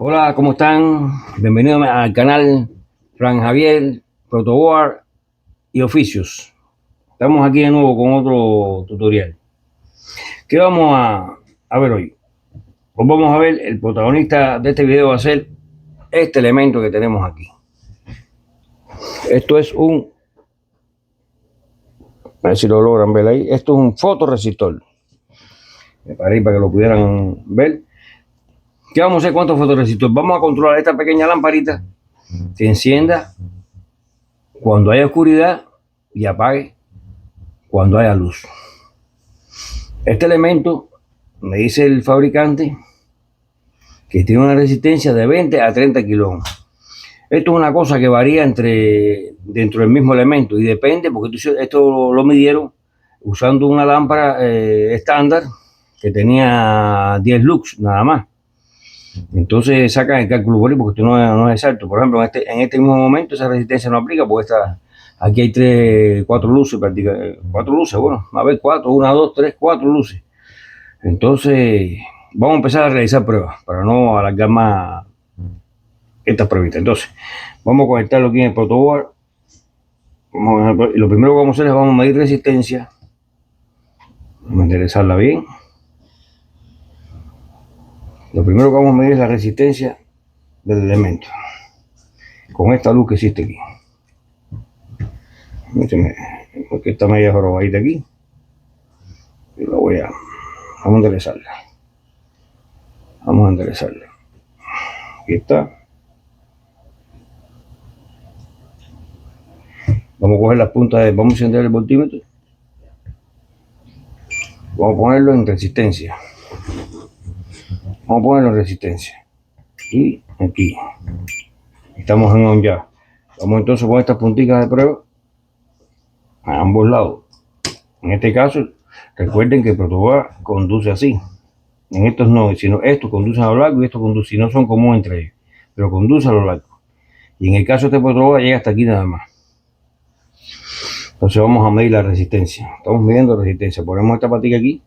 Hola, ¿cómo están? Bienvenidos al canal Fran Javier, Protoboard y Oficios. Estamos aquí de nuevo con otro tutorial. ¿Qué vamos a ver hoy? Pues vamos a ver, el protagonista de este video va a ser este elemento que tenemos aquí. Esto es a ver si lo logran ver ahí, esto es un fotorresistor. Para que lo pudieran ver. ¿Qué vamos a hacer con estos fotorresistores? Vamos a controlar esta pequeña lamparita que encienda cuando haya oscuridad y apague cuando haya luz. Este elemento, me dice el fabricante, que tiene una resistencia de 20 a 30 kilo. Esto es una cosa que varía dentro del mismo elemento y depende, porque esto lo midieron usando una lámpara estándar que tenía 10 lux nada más. Entonces sacan el cálculo por ahí porque esto no es exacto. Por ejemplo, en este mismo momento esa resistencia no aplica porque aquí hay cuatro luces, prácticamente. Cuatro luces, bueno, a ver, cuatro, una, dos, tres, cuatro luces. Entonces, vamos a empezar a realizar pruebas para no alargar más estas pruebas. Entonces, vamos a conectarlo aquí en el protoboard. Lo primero que vamos a hacer es vamos a medir resistencia. Vamos a enderezarla bien. Lo primero que vamos a medir es la resistencia del elemento. Con esta luz que existe aquí. Porque está media jorobadita aquí. Y vamos a enderezarla. Vamos a enderezarla. Aquí está. Vamos a coger las puntas, vamos a encender el voltímetro. Vamos a ponerlo en resistencia. Vamos a ponerlo en resistencia. Y aquí. Estamos en on ya. Vamos entonces con estas puntitas de prueba a ambos lados. En este caso, recuerden que el protoboard conduce así. En estos no, sino estos conducen a lo largo y estos conducen, no son comunes entre ellos, pero conduce a lo largo. Y en el caso de este protoboard llega hasta aquí nada más. Entonces vamos a medir la resistencia. Estamos midiendo resistencia. Ponemos esta patica aquí,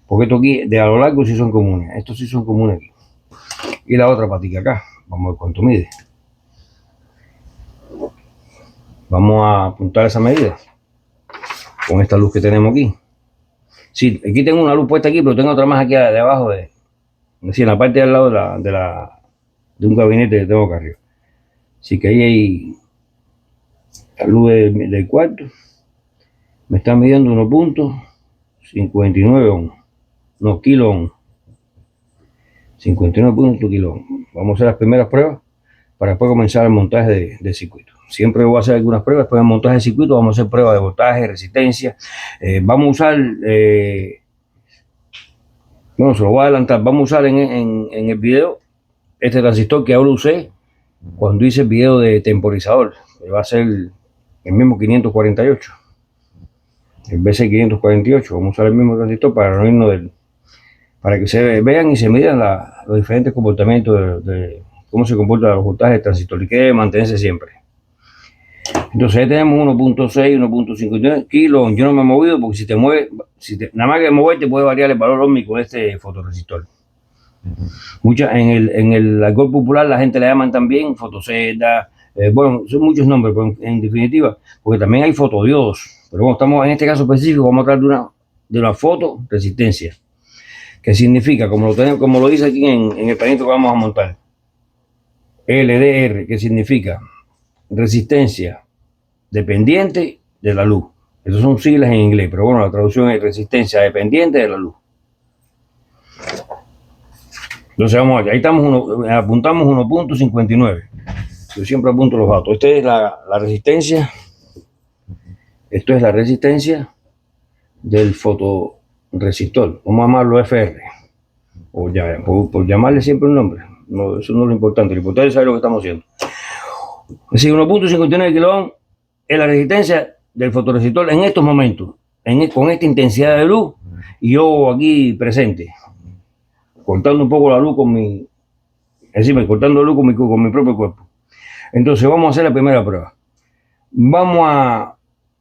porque esto aquí de a lo largo sí son comunes. Estos sí son comunes aquí. Y la otra patica acá. Vamos a ver cuánto mide. Vamos a apuntar esa medida con esta luz que tenemos aquí. Sí, aquí tengo una luz puesta aquí, pero tengo otra más aquí debajo es decir, en la parte de al lado de un gabinete que tengo acá arriba. Así que ahí hay la luz del cuarto. Me está midiendo 1.59 ohms. No, kilo ohms. 59 kilo ohms. Vamos a hacer las primeras pruebas para después comenzar el montaje de circuito. Siempre voy a hacer algunas pruebas, después del montaje de circuito vamos a hacer pruebas de voltaje, resistencia. Vamos a usar, bueno, se lo voy a adelantar, vamos a usar en el video este transistor que ahora usé cuando hice el video de temporizador, que va a ser el mismo 548, el BC548. Vamos a usar el mismo transistor para reunirnos para que se vean y se midan los diferentes comportamientos de cómo se comportan los voltajes del transistor y que debe mantenerse siempre. Entonces ahí tenemos 1.6, 1.59 kilos. Yo no me he movido porque si te mueves, nada más que moverte puede variar el valor óhmico de este fotorresistor. En el argot popular la gente le llaman también fotocelda, bueno, son muchos nombres, pero en definitiva, porque también hay fotodiodos. Pero bueno, estamos en este caso específico, vamos a hablar de una fotoresistencia, que significa, como lo dice aquí en el panito que vamos a montar, LDR, que significa resistencia dependiente de la luz. Esas son siglas en inglés, pero bueno, la traducción es resistencia dependiente de la luz. Entonces vamos aquí, ahí apuntamos 1.59. Yo siempre apunto los datos. Esta es la resistencia. Esto es la resistencia del fotoresistor. Vamos a llamarlo FR. Por llamarle siempre un nombre. No, eso no es lo importante. Lo importante es saber lo que estamos haciendo. Es decir, 1.59 kilo ohms es la resistencia del fotorresistor en estos momentos, con esta intensidad de luz, y yo aquí presente, cortando un poco la luz cortando luz con mi propio cuerpo. Entonces vamos a hacer la primera prueba. Vamos a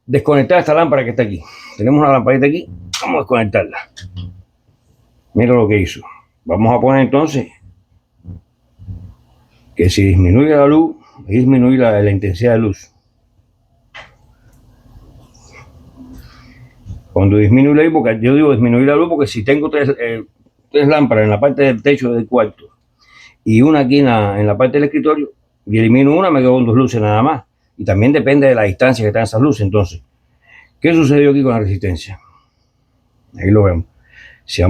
desconectar esta lámpara que está aquí. Tenemos una lamparita aquí, vamos a desconectarla. Mira lo que hizo. Vamos a poner entonces que si disminuye la luz, disminuye la intensidad de luz. Cuando disminuye la luz, porque yo digo disminuir la luz porque si tengo tres lámparas en la parte del techo del cuarto y una aquí en la parte del escritorio, y elimino una, me quedo con 2 luces nada más. Y también depende de la distancia que están esas luces. Entonces, ¿qué sucedió aquí con la resistencia? Ahí lo vemos. Si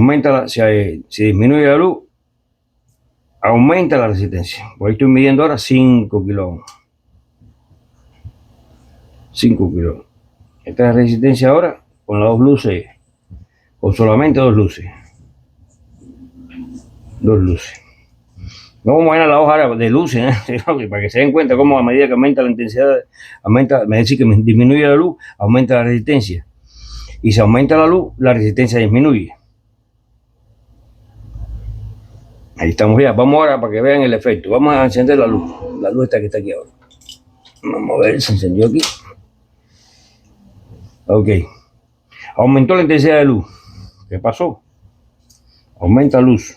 disminuye la luz, aumenta la resistencia. Por ahí estoy midiendo ahora 5 kilos. 5 kilos. Esta es la resistencia ahora con las 2 luces, o solamente 2 luces. 2 luces. No vamos a ir a la hoja de luces, para que se den cuenta cómo a medida que aumenta la intensidad, me decir que disminuye la luz, aumenta la resistencia. Y si aumenta la luz, la resistencia disminuye. Ahí estamos ya. Vamos ahora para que vean el efecto. Vamos a encender la luz. La luz esta que está aquí ahora. Vamos a ver, se encendió aquí. Ok. Aumentó la intensidad de luz. ¿Qué pasó? Aumenta la luz.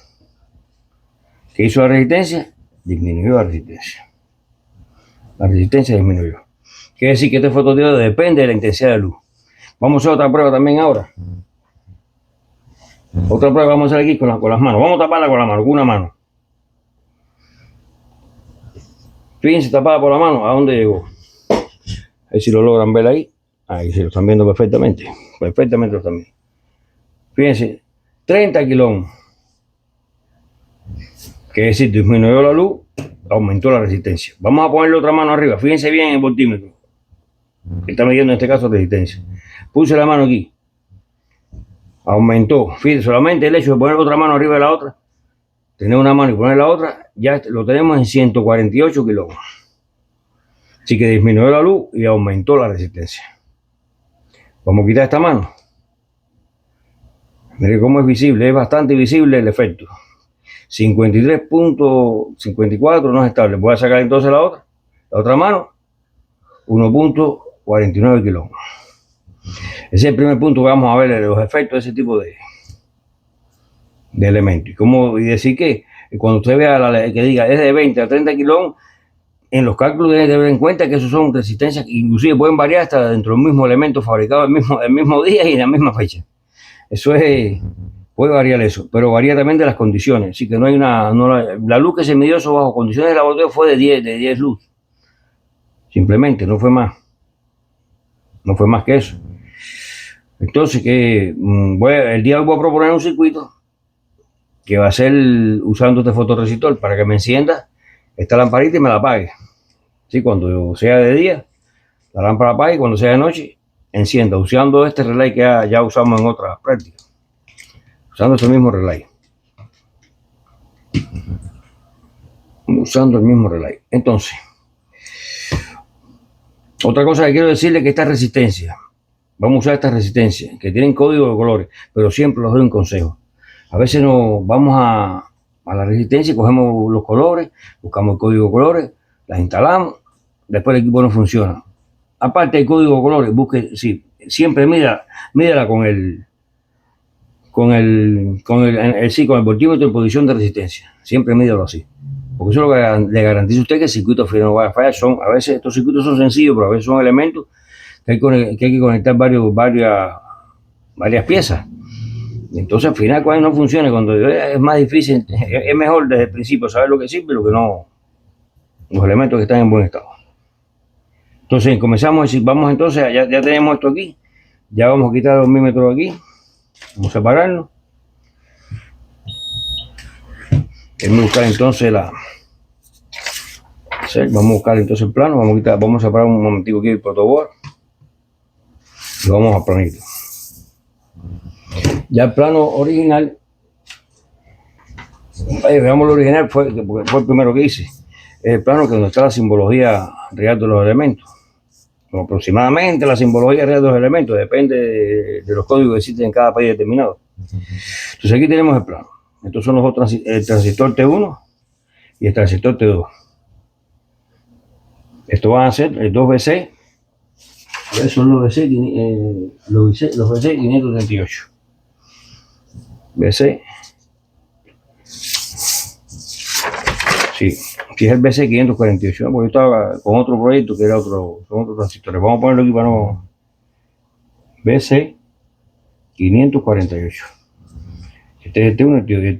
¿Qué hizo la resistencia? Disminuyó la resistencia. La resistencia disminuyó. Quiere decir que este fotodiodo depende de la intensidad de luz. Vamos a hacer otra prueba también ahora. Otra prueba vamos a hacer aquí con las manos. Vamos a taparla con la mano, con una mano. Fíjense, tapada por la mano, ¿a dónde llegó? A ver si lo logran ver ahí. Ahí se lo están viendo perfectamente. Perfectamente lo están viendo. Fíjense, 30 kilómetros. Quiere decir, disminuyó la luz, aumentó la resistencia. Vamos a ponerle otra mano arriba. Fíjense bien en el voltímetro. Que está midiendo en este caso resistencia. Puse la mano aquí. Aumentó. Fíjense, solamente el hecho de poner otra mano arriba de la otra, tener una mano y poner la otra, ya lo tenemos en 148 kilómetros. Así que disminuyó la luz y aumentó la resistencia. Vamos a quitar esta mano. Miren cómo es visible, es bastante visible el efecto. 53.54 no es estable. Voy a sacar entonces la otra mano, 1.49 kilómetros. Ese es el primer punto que vamos a ver, los efectos de ese tipo de elementos. Y decir que cuando usted vea que diga es de 20 a 30 kilómetros, en los cálculos debe tener en cuenta que esos son resistencias que inclusive pueden variar hasta dentro del mismo elemento fabricado el mismo día y en la misma fecha. Eso puede variar eso, pero varía también de las condiciones. Así que la luz que se midió eso bajo condiciones de laboratorio fue de 10 luz. Simplemente, no fue más. No fue más que eso. Entonces, el día de hoy voy a proponer un circuito que va a ser usando este fotorresistor para que me encienda esta lamparita y me la apague. ¿Sí? Cuando sea de día, la lámpara apague, y cuando sea de noche, encienda, usando este relay que ya usamos en otras prácticas. Usando ese mismo relay. Usando el mismo relay. Entonces, otra cosa que quiero decirle es que esta resistencia, vamos a usar esta resistencia, que tienen código de colores, pero siempre los doy un consejo. A veces nos vamos a la resistencia y cogemos los colores, buscamos el código de colores, las instalamos, después el equipo no funciona. Aparte del código de colores, siempre mídala con el voltímetro en posición de resistencia. Siempre mídalo así. Porque eso le garantiza a usted que el circuito final no va a fallar. A veces estos circuitos son sencillos, pero a veces son elementos que hay que conectar varias piezas. Entonces al final cuando no funciona, cuando es más difícil, es mejor desde el principio saber lo que sirve y lo que no, los elementos que están en buen estado. Entonces comenzamos a decir, vamos entonces, ya tenemos esto aquí, ya vamos a quitar los milímetros aquí, vamos a separarlo. Vamos a buscar entonces el plano, vamos a separar un momentico aquí el protoboard y vamos a planito. Ya el plano original, veamos lo original, porque fue el primero que hice. Es el plano que donde está la simbología real de los elementos. Aproximadamente la simbología real de los elementos, depende de los códigos que existen en cada país determinado. Entonces aquí tenemos el plano. Estos son el transistor T1 y el transistor T2. Esto van a ser el 2BC. Son los BC 538. BC. Sí, Si es el BC548, porque yo estaba con otro proyecto que era son otros transistores. Vamos a ponerlo aquí para no. BC548. Este es uno, este es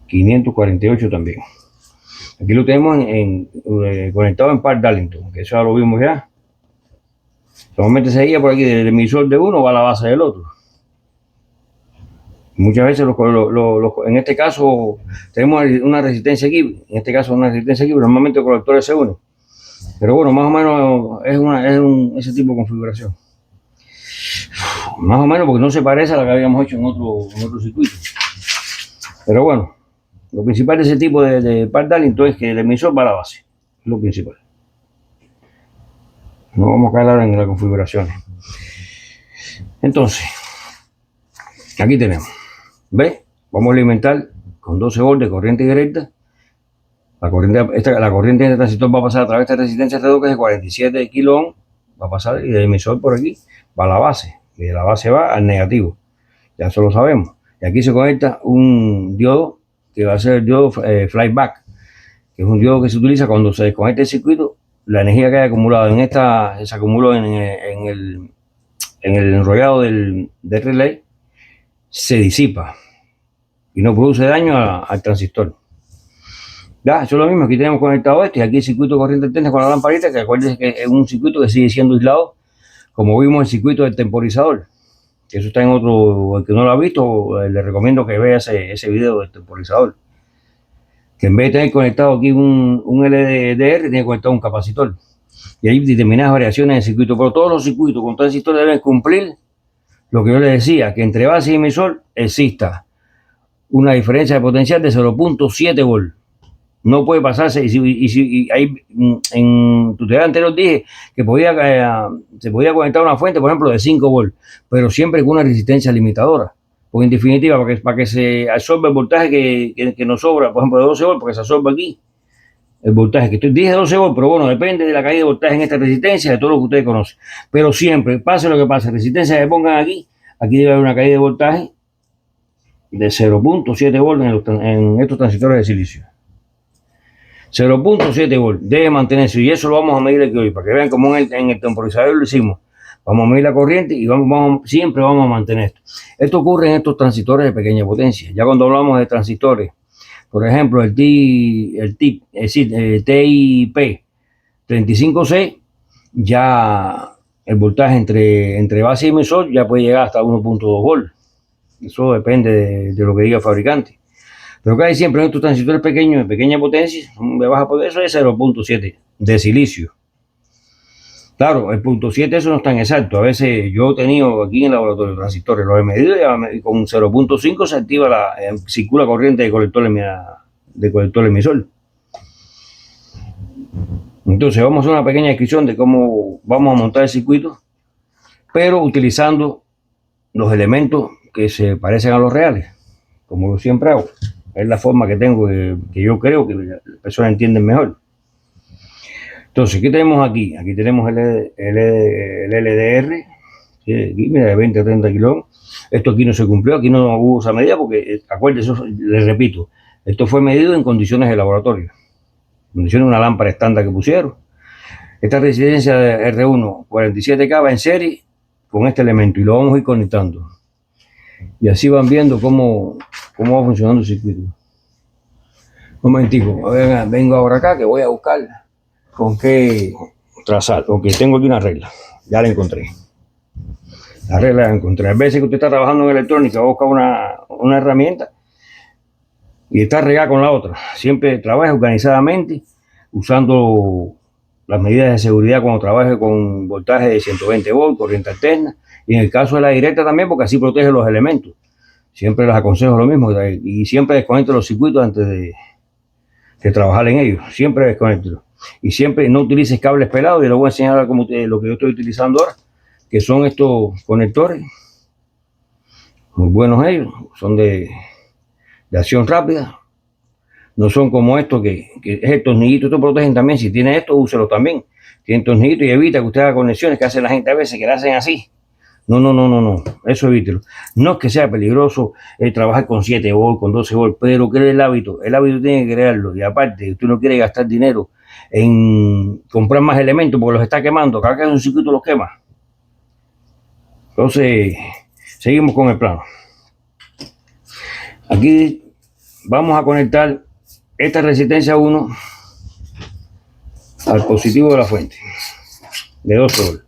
BC548 también. Aquí lo tenemos conectado en par Darlington, que eso ya lo vimos ya. Solamente se guía por aquí del emisor de uno va a la base del otro. Muchas veces, en este caso, tenemos una resistencia aquí, pero normalmente el colector se une. Pero bueno, más o menos ese tipo de configuración. Más o menos porque no se parece a la que habíamos hecho en otro circuito. Pero bueno, lo principal de ese tipo de par Darlington es que el emisor va a la base. Es lo principal. No vamos a caer ahora en las configuraciones. Entonces, aquí tenemos. ¿Ves? Vamos a alimentar con 12 volts de corriente directa. La corriente de transistor va a pasar a través de esta resistencia redox, que es de 47 kilo, va a pasar y el emisor por aquí va a la base. Y de la base va al negativo. Ya eso lo sabemos. Y aquí se conecta un diodo que va a ser el diodo flyback, que es un diodo que se utiliza cuando se desconecta el circuito. La energía que hay acumulada se acumuló en el enrollado del relay, se disipa y no produce daño al transistor. Ya, eso es lo mismo. Aquí tenemos conectado y aquí el circuito de corriente alterna con la lamparita, que acuérdense que es un circuito que sigue siendo aislado, como vimos el circuito del temporizador. Eso está en otro. El que no lo ha visto, le recomiendo que vea ese video del temporizador, que en vez de tener conectado aquí un LDR, tiene conectado un capacitor. Y hay determinadas variaciones en el circuito, pero todos los circuitos con transistores deben cumplir lo que yo les decía, que entre base y emisor exista una diferencia de potencial de 0.7 volts. No puede pasarse. Y ahí en tutorial anterior dije que se podía conectar una fuente, por ejemplo, de 5 volts, pero siempre con una resistencia limitadora. Porque en definitiva, para que se absorba el voltaje que nos sobra, por ejemplo, de 12 volts, porque se absorba aquí el voltaje, que dije 12 volts, pero bueno, depende de la caída de voltaje en esta resistencia, de todo lo que ustedes conocen. Pero siempre, pase lo que pase, resistencia que pongan aquí debe haber una caída de voltaje de 0.7 volts en estos transistores de silicio. 0.7 volts debe mantenerse, y eso lo vamos a medir aquí hoy, para que vean cómo en el temporizador lo hicimos. Vamos a medir la corriente y siempre vamos a mantener esto. Esto ocurre en estos transistores de pequeña potencia. Ya cuando hablamos de transistores, por ejemplo, el TIP 35C, ya el voltaje entre base y emisor ya puede llegar hasta 1.2 volts. Eso depende de lo que diga el fabricante. Pero casi siempre en estos transistores pequeños, de pequeña potencia, de baja potencia, es 0.7 de silicio. Claro, el 0.7 eso no es tan exacto. A veces yo he tenido aquí en el laboratorio transistores, los he medido y con 0.5 se activa circula corriente de colector emisor. Entonces vamos a hacer una pequeña descripción de cómo vamos a montar el circuito, pero utilizando los elementos que se parecen a los reales, como yo siempre hago. Es la forma que tengo, que yo creo que las personas entienden mejor. Entonces, ¿qué tenemos aquí? Aquí tenemos el LDR, ¿sí? Aquí, mira, de 20 a 30 kilos. Esto aquí no se cumplió, aquí no hubo esa medida porque, acuérdense, les repito, esto fue medido en condiciones de laboratorio, condiciones de una lámpara estándar que pusieron. Esta resistencia de R1 47K va en serie con este elemento y lo vamos a ir conectando. Y así van viendo cómo va funcionando el circuito. Un momentico, vengo ahora acá que voy a buscar con qué trazar. Ok, tengo aquí una regla, ya la encontré. La regla la encontré. A veces que usted está trabajando en electrónica, busca una herramienta y está regada con la otra. Siempre trabaje organizadamente, usando las medidas de seguridad cuando trabaje con voltaje de 120 volts, corriente alterna, y en el caso de la directa también, porque así protege los elementos. Siempre les aconsejo lo mismo, y siempre desconecte los circuitos antes de trabajar en ellos. Siempre desconectenlos. Y siempre no utilices cables pelados. Y les voy a enseñar lo que yo estoy utilizando ahora, que son estos conectores. Muy buenos ellos. Son de acción rápida. No son como estos que es el tornillito. Estos protegen también. Si tiene esto, úselo también. Tienen tornillito y evita que usted haga conexiones que hace la gente a veces, que le hacen así. No. Eso evítelo. No es que sea peligroso trabajar con 7 volt, con 12 volt, pero crea el hábito. El hábito tiene que crearlo. Y aparte, usted no quiere gastar dinero en comprar más elementos porque los está quemando. Cada vez que un circuito los quema. Entonces, seguimos con el plano. Aquí vamos a conectar esta resistencia 1 al positivo de la fuente de 12 volt.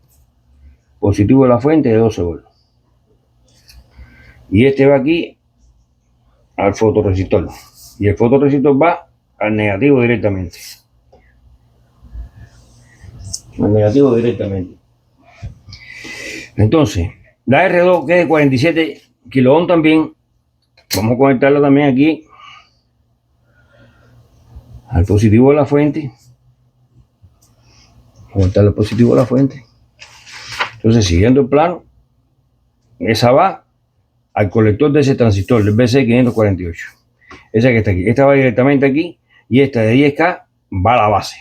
Positivo de la fuente de 12 volt. Y este va aquí al fotorresistor. Y el fotorresistor va al negativo directamente. Al negativo directamente. Entonces, la R2, que es de 47 kilo también, vamos a conectarla también aquí al positivo de la fuente. Conectar el positivo de la fuente. Entonces, siguiendo el plano, esa va al colector de ese transistor, del BC548. Esa que está aquí. Esta va directamente aquí y esta de 10K va a la base.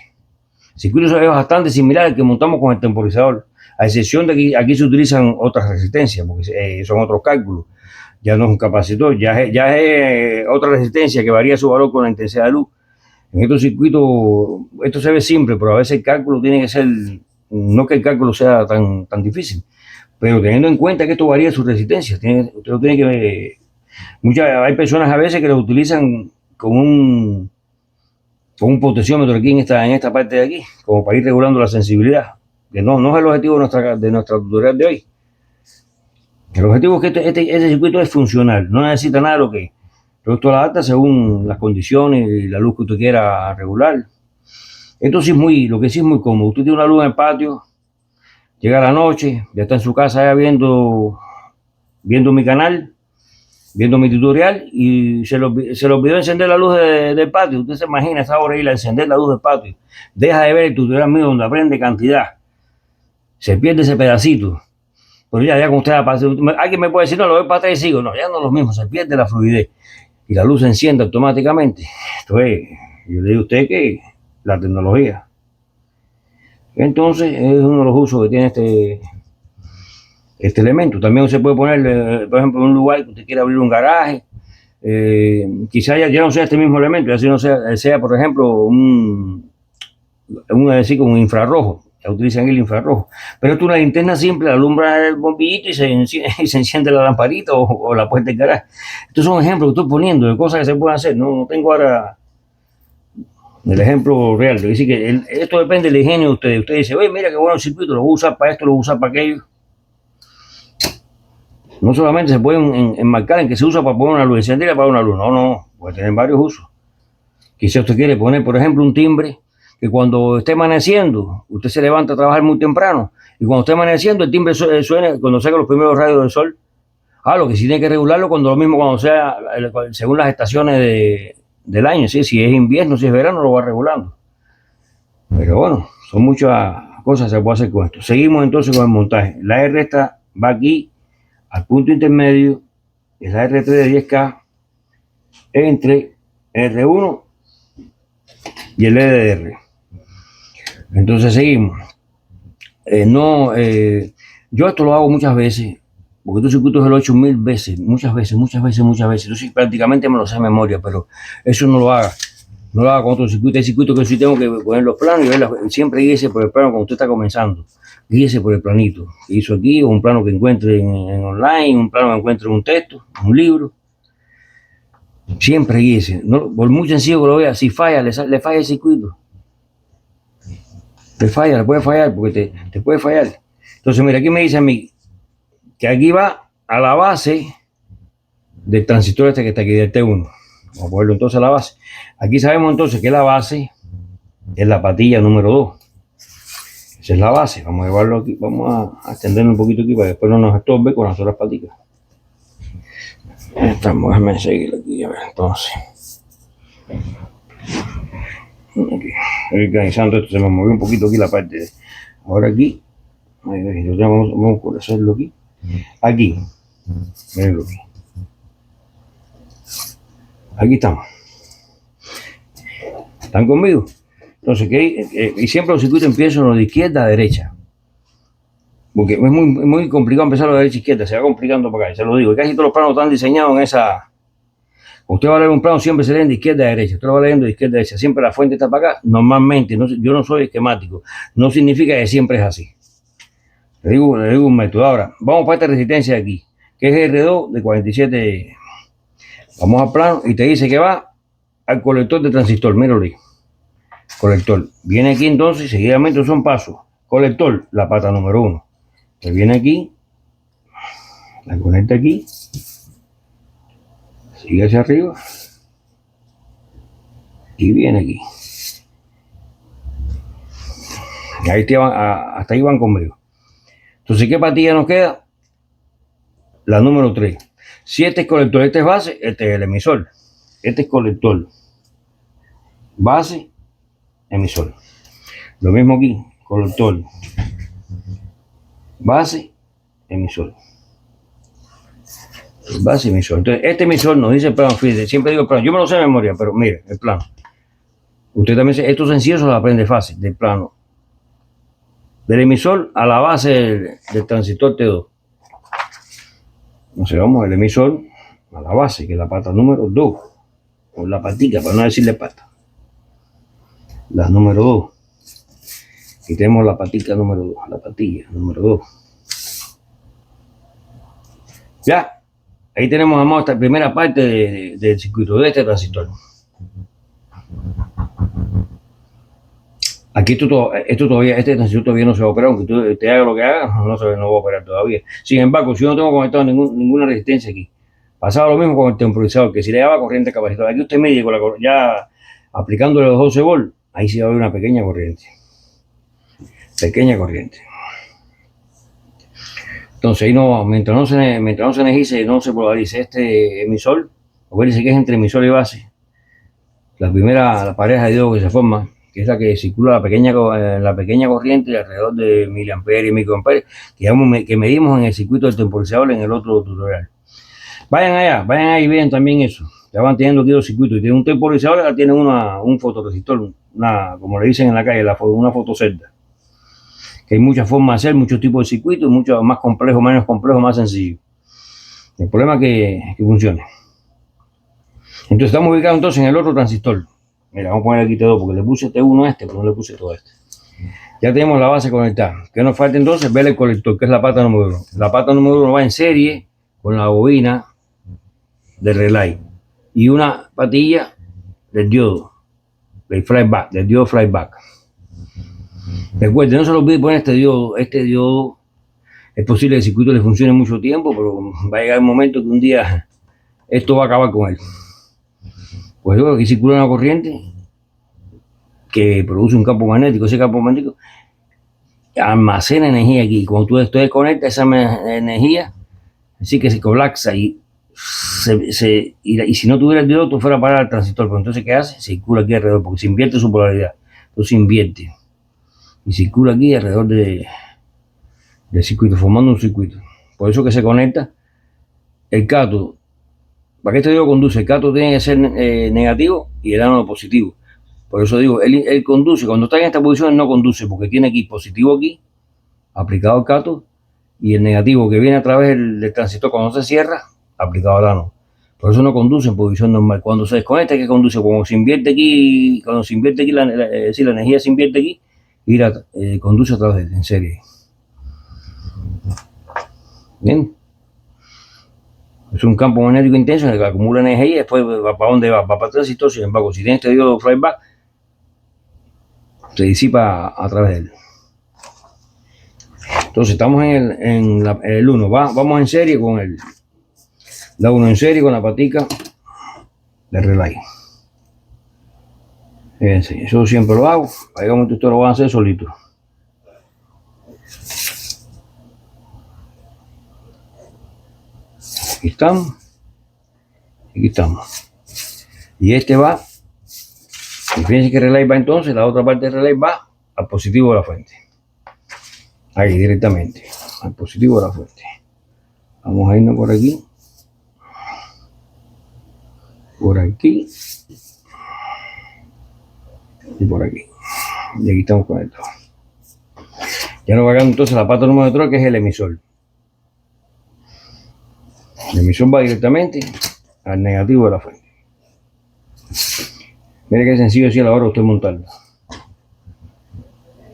El circuito es bastante similar al que montamos con el temporizador, a excepción de que aquí se utilizan otras resistencias, porque son otros cálculos. Ya no es un capacitor, ya es otra resistencia que varía su valor con la intensidad de luz. En estos circuitos, esto se ve simple, pero a veces el cálculo tiene que ser, no que el cálculo sea tan difícil, pero teniendo en cuenta que esto varía su resistencia. Usted lo tiene que ver. Hay personas a veces que lo utilizan con un potenciómetro aquí en esta parte de aquí, como para ir regulando la sensibilidad, que no es el objetivo de nuestra tutorial de hoy. El objetivo es que este circuito es funcional, no necesita nada de lo que es. Todo esto lo adapta según las condiciones y la luz que usted quiera regular. Esto sí es lo que sí es muy cómodo. Usted tiene una luz en el patio, llega la noche, ya está en su casa ya viendo mi canal, viendo mi tutorial, y se le olvidó encender la luz del patio. Usted se imagina esa hora ir a encender la luz del patio. Deja de ver el tutorial mío donde aprende cantidad. Se pierde ese pedacito. Pero ya como usted alguien me puede decir, no, lo veo para atrás y sigo. No, ya no es lo mismo, se pierde la fluidez. Y la luz se enciende automáticamente. Entonces, yo le digo a usted que la tecnología. Entonces, es uno de los usos que tiene este elemento. También se puede poner, por ejemplo, en un lugar que usted quiera abrir un garaje. Quizá ya no sea este mismo elemento, ya si no sea por ejemplo, un infrarrojo. Ya utilizan el infrarrojo. Pero esto es una linterna simple, alumbra el bombillito y se enciende la lamparita o la puerta del garaje. Estos son ejemplos que estoy poniendo de cosas que se pueden hacer. No tengo ahora el ejemplo real. Dice que esto depende del ingenio de ustedes. Usted dice, oye, mira qué bueno el circuito, lo voy a usar para esto, lo voy a usar para aquello. No solamente se pueden enmarcar en que se usa para poner una luz, encenderla para una luz. No, puede tener varios usos. Quizá usted quiere poner, por ejemplo, un timbre que cuando esté amaneciendo, usted se levanta a trabajar muy temprano, y cuando esté amaneciendo, el timbre suena cuando salgan los primeros rayos del sol. Lo que sí tiene que regularlo cuando sea, según las estaciones del año, ¿sí? Si es invierno, si es verano, lo va regulando. Pero bueno, son muchas cosas que se puede hacer con esto. Seguimos entonces con el montaje. La R esta va aquí al punto intermedio, es la R3 de 10K, entre R1 y el LDR. Entonces seguimos. Yo esto lo hago muchas veces, porque estos circuitos lo he hecho muchas veces. Entonces prácticamente me lo sé de memoria, pero eso no lo haga. No lo haga con otro circuito. Hay circuitos que sí tengo que poner los planos y siempre guíese por el plano cuando usted está comenzando. Guíese por el planito que hizo aquí, o un plano que encuentre en online, un plano que encuentre en un texto, un libro. Siempre guíese. No, por muy sencillo que lo vea, si falla, le falla el circuito. Le puede fallar, porque te puede fallar. Entonces, mira, aquí me dice a mí que aquí va a la base del transistor este que está aquí, del T1. Vamos a ponerlo entonces a la base. Aquí sabemos entonces que la base es la patilla número 2. Esa es la base. Vamos a llevarlo aquí, vamos a extenderlo un poquito aquí para que después no nos estorbe con las otras paticas. Estamos, déjame seguir aquí, a ver, entonces. Aquí, organizando esto, se me movió un poquito aquí la parte de. Ahora aquí, vamos a hacerlo aquí. Aquí, mirenlo aquí. Aquí estamos. ¿Están conmigo? Entonces, y siempre los circuitos empiezan de izquierda a derecha. porque es muy complicado empezar a la derecha izquierda, se va complicando para acá, se lo digo. Y casi todos los planos están diseñados en esa. Usted va a leer un plano, siempre se leen de izquierda a derecha, usted lo va leyendo de izquierda a derecha, siempre la fuente está para acá. Normalmente, no, yo no soy esquemático, no significa que siempre es así. Le digo un método. Ahora, vamos para esta resistencia de aquí, que es R2 de 47. Vamos al plano y te dice que va al colector de transistor, míralo ahí. Colector. Viene aquí entonces, seguidamente son pasos. Colector, la pata número 1. Que viene aquí, la conecta aquí, sigue hacia arriba y viene aquí. Y ahí hasta ahí van conmigo. Entonces, ¿qué patilla nos queda? La número 3. Si este es colector, este es base, este es el emisor. Este es colector, base, emisor. Lo mismo aquí, colector, base, emisor. Base, emisor. Entonces, este emisor nos dice el plano, fíjate, siempre digo el plano. Yo me lo sé de memoria, pero mire, el plano. Usted también, esto sencillo se lo aprende fácil, del plano. Del emisor a la base del transistor T2. Entonces vamos al emisor a la base, que es la pata número 2. O la patica, para no decirle pata. La número 2. Y tenemos la patica número 2, la patilla número 2. Ya. Ahí tenemos, vamos, esta primera parte del circuito de este transistor. Aquí este transistor todavía no se va a operar, aunque usted haga lo que haga, no va a operar todavía. Sin embargo, si yo no tengo conectado ninguna resistencia aquí, pasaba lo mismo con el temporizador, que si le daba corriente capacitor, aquí usted mide con ya aplicándole los 12 volts, ahí sí va a haber una pequeña corriente. Pequeña corriente. Entonces ahí no, mientras no se energice, no se polarice este emisor, acuérdense que es entre emisor y base. La pareja de diodos que se forma, que es la que circula la pequeña corriente de alrededor de miliamperes y microamperes, que medimos en el circuito del temporizador en el otro tutorial. Vayan ahí y vean también eso. Ya van teniendo aquí los circuitos. Y tienen un temporizador, ya tienen un fotoresistor, como le dicen en la calle, una fotocelda. Que hay muchas formas de hacer, muchos tipos de circuitos, muchos más complejos, menos complejos, más sencillos. El problema es que funcione. Entonces estamos ubicados entonces en el otro transistor. Mira, vamos a poner aquí T2 porque le puse T1 a este, pero no le puse todo este. Ya tenemos la base conectada. ¿Qué nos falta entonces? Ver el colector, que es la pata número 1. La pata número 1 va en serie con la bobina del relay y una patilla del diodo, del flyback, del diodo flyback. Recuerden, no se lo olvide poner este diodo. Este diodo es posible que el circuito le funcione mucho tiempo, pero va a llegar un momento que un día esto va a acabar con él. Pues aquí circula una corriente que produce un campo magnético. Ese campo magnético almacena energía aquí. Cuando tú desconectas esa energía, así que se colapsa y si no tuviera el diodo, tú fuera a parar al transistor. Pero entonces, ¿qué hace? Circula aquí alrededor, porque se invierte su polaridad. Entonces invierte y circula aquí alrededor del circuito, formando un circuito. Por eso que se conecta el cátodo. Para que este diodo conduce, el cátodo tiene que ser negativo y el ánodo positivo. Por eso digo, él conduce. Cuando está en esta posición, él no conduce, porque tiene aquí positivo aquí, aplicado al cátodo, y el negativo que viene a través del transistor cuando se cierra, aplicado al ánodo. Por eso no conduce en posición normal. Cuando se desconecta, ¿qué conduce? Cuando se invierte aquí, es decir, la energía se invierte aquí, y conduce a través en serie. Bien. Es un campo magnético intenso en el que acumula energía y después va para dónde va para el transistor. Sin embargo, si tiene este diodo flyback, se disipa a través de él. Entonces estamos en el 1. Vamos en serie con la 1 en serie con la patica de relay. Fíjense, eso siempre lo hago. Para que ustedes lo van a hacer solito. Aquí estamos. Aquí estamos. Y este va. Y fíjense que el relay va entonces, la otra parte del relay va al positivo de la fuente. Ahí directamente, al positivo de la fuente. Vamos a irnos por aquí. Por aquí. Y por aquí. Y aquí estamos conectados. Ya nos va quedando entonces la pata número 3, que es el emisor. El emisor va directamente al negativo de la fuente. Mire qué sencillo es a la hora de usted montarlo.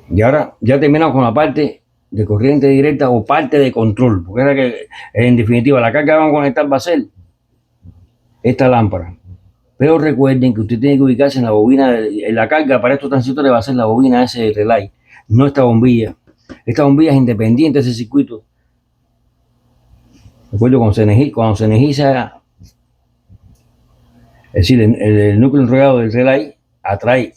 Y ahora ya terminamos con la parte de corriente directa o parte de control, porque era que en definitiva la carga que vamos a conectar va a ser esta lámpara. Pero recuerden que usted tiene que ubicarse en la bobina, en la carga para estos transistores va a ser la bobina ese relay, no esta bombilla. Esta bombilla es independiente de ese circuito. Recuerdo cuando se energiza, es decir, el núcleo enrollado del relay atrae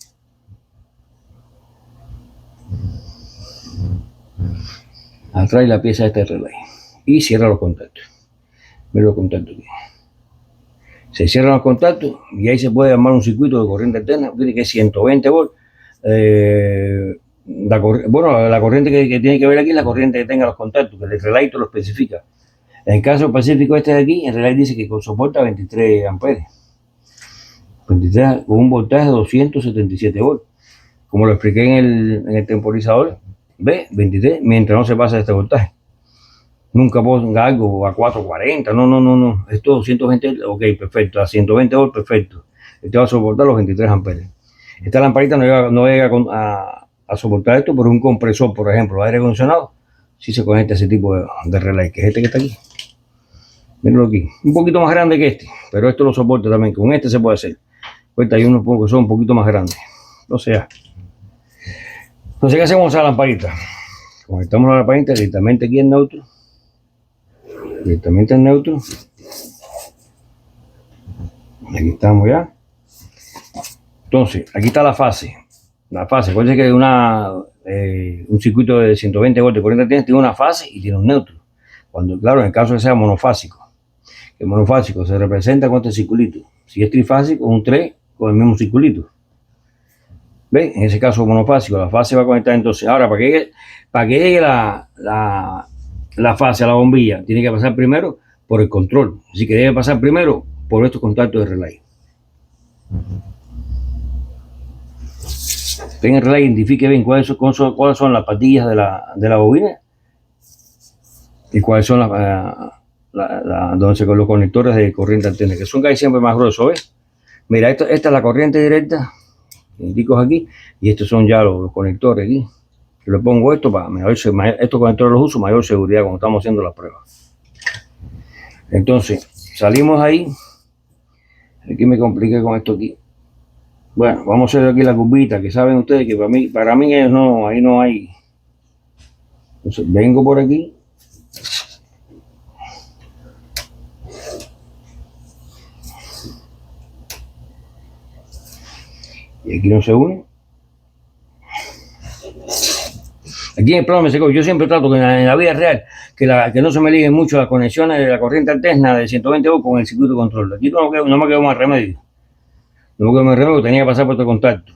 la pieza de este relay y cierra los contactos. Mira los contactos aquí. Se cierran los contactos y ahí se puede armar un circuito de corriente alterna, que es 120 volts. La corriente que tiene que ver aquí es la corriente que tenga los contactos, que el relay te lo especifica. En el caso específico este de aquí, el relay dice que soporta 23 amperes. 23 con un voltaje de 277 volts. Como lo expliqué en el temporizador, ve, 23, mientras no se pasa de este voltaje. Nunca ponga algo a 440, no. Esto 220, ok, perfecto. A 120 volts, perfecto. Este va a soportar los 23 amperes. Esta lamparita no llega a soportar esto, pero un compresor, por ejemplo, aire acondicionado, sí se conecta a ese tipo de relay, que es este que está aquí. Mírenlo aquí. Un poquito más grande que este, pero esto lo soporta también. Con este se puede hacer. Pues hay unos que son un poquito más grandes. O sea. Entonces, ¿qué hacemos a la lamparita? Conectamos la lamparita directamente aquí en neutro. Directamente en neutro. Aquí estamos ya. Entonces, aquí está la fase. La fase, acuérdense que un circuito de 120 volts de corriente tiene una fase y tiene un neutro. Cuando, claro, en el caso que sea monofásico. El monofásico se representa con este circulito. Si es trifásico, un 3 con el mismo circulito. ¿Ven? En ese caso monofásico, la fase va a conectar entonces. Ahora, para que llegue la fase a la bombilla, tiene que pasar primero por el control. Así que debe pasar primero por estos contactos de relay. Ven el relay, identifique bien cuáles son las patillas de la bobina y cuáles son donde se con los conectores de corriente alterna, que son casi siempre más gruesos, ¿ves? Mira, esta es la corriente directa, indicos aquí, y estos son ya los conectores aquí. Yo le pongo esto para estos conectores los uso mayor seguridad cuando estamos haciendo las pruebas. Entonces, salimos ahí. Aquí me compliqué con esto aquí. Bueno, vamos a hacer aquí la curvita, que saben ustedes que para mí ahí no hay. Entonces, vengo por aquí. Y aquí no se une. Aquí en el plano me secó. Yo siempre trato que en la vida real que no se me liguen mucho las conexiones de la corriente alterna de 120 volts con el circuito de control. Aquí no me quedó más remedio. No me quedó más remedio, tenía que pasar por este contacto.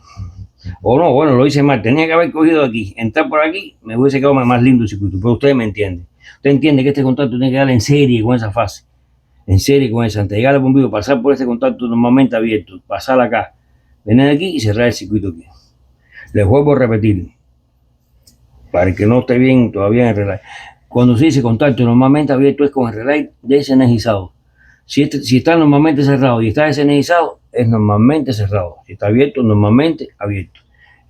O no, bueno, lo hice mal. Tenía que haber cogido aquí, entrar por aquí, me hubiese quedado más lindo el circuito. Pero ustedes me entienden. Usted entiende que este contacto tiene que dar en serie con esa fase. En serie con esa. Antes de llegar al bombillo, pasar por este contacto normalmente abierto, pasar acá, venir aquí y cerrar el circuito aquí. Les vuelvo a repetir, para el que no esté bien todavía en el relay. Cuando se dice contacto normalmente abierto es con el relay desenergizado. Si está normalmente cerrado y está desenergizado, es normalmente cerrado. Si está abierto, normalmente abierto.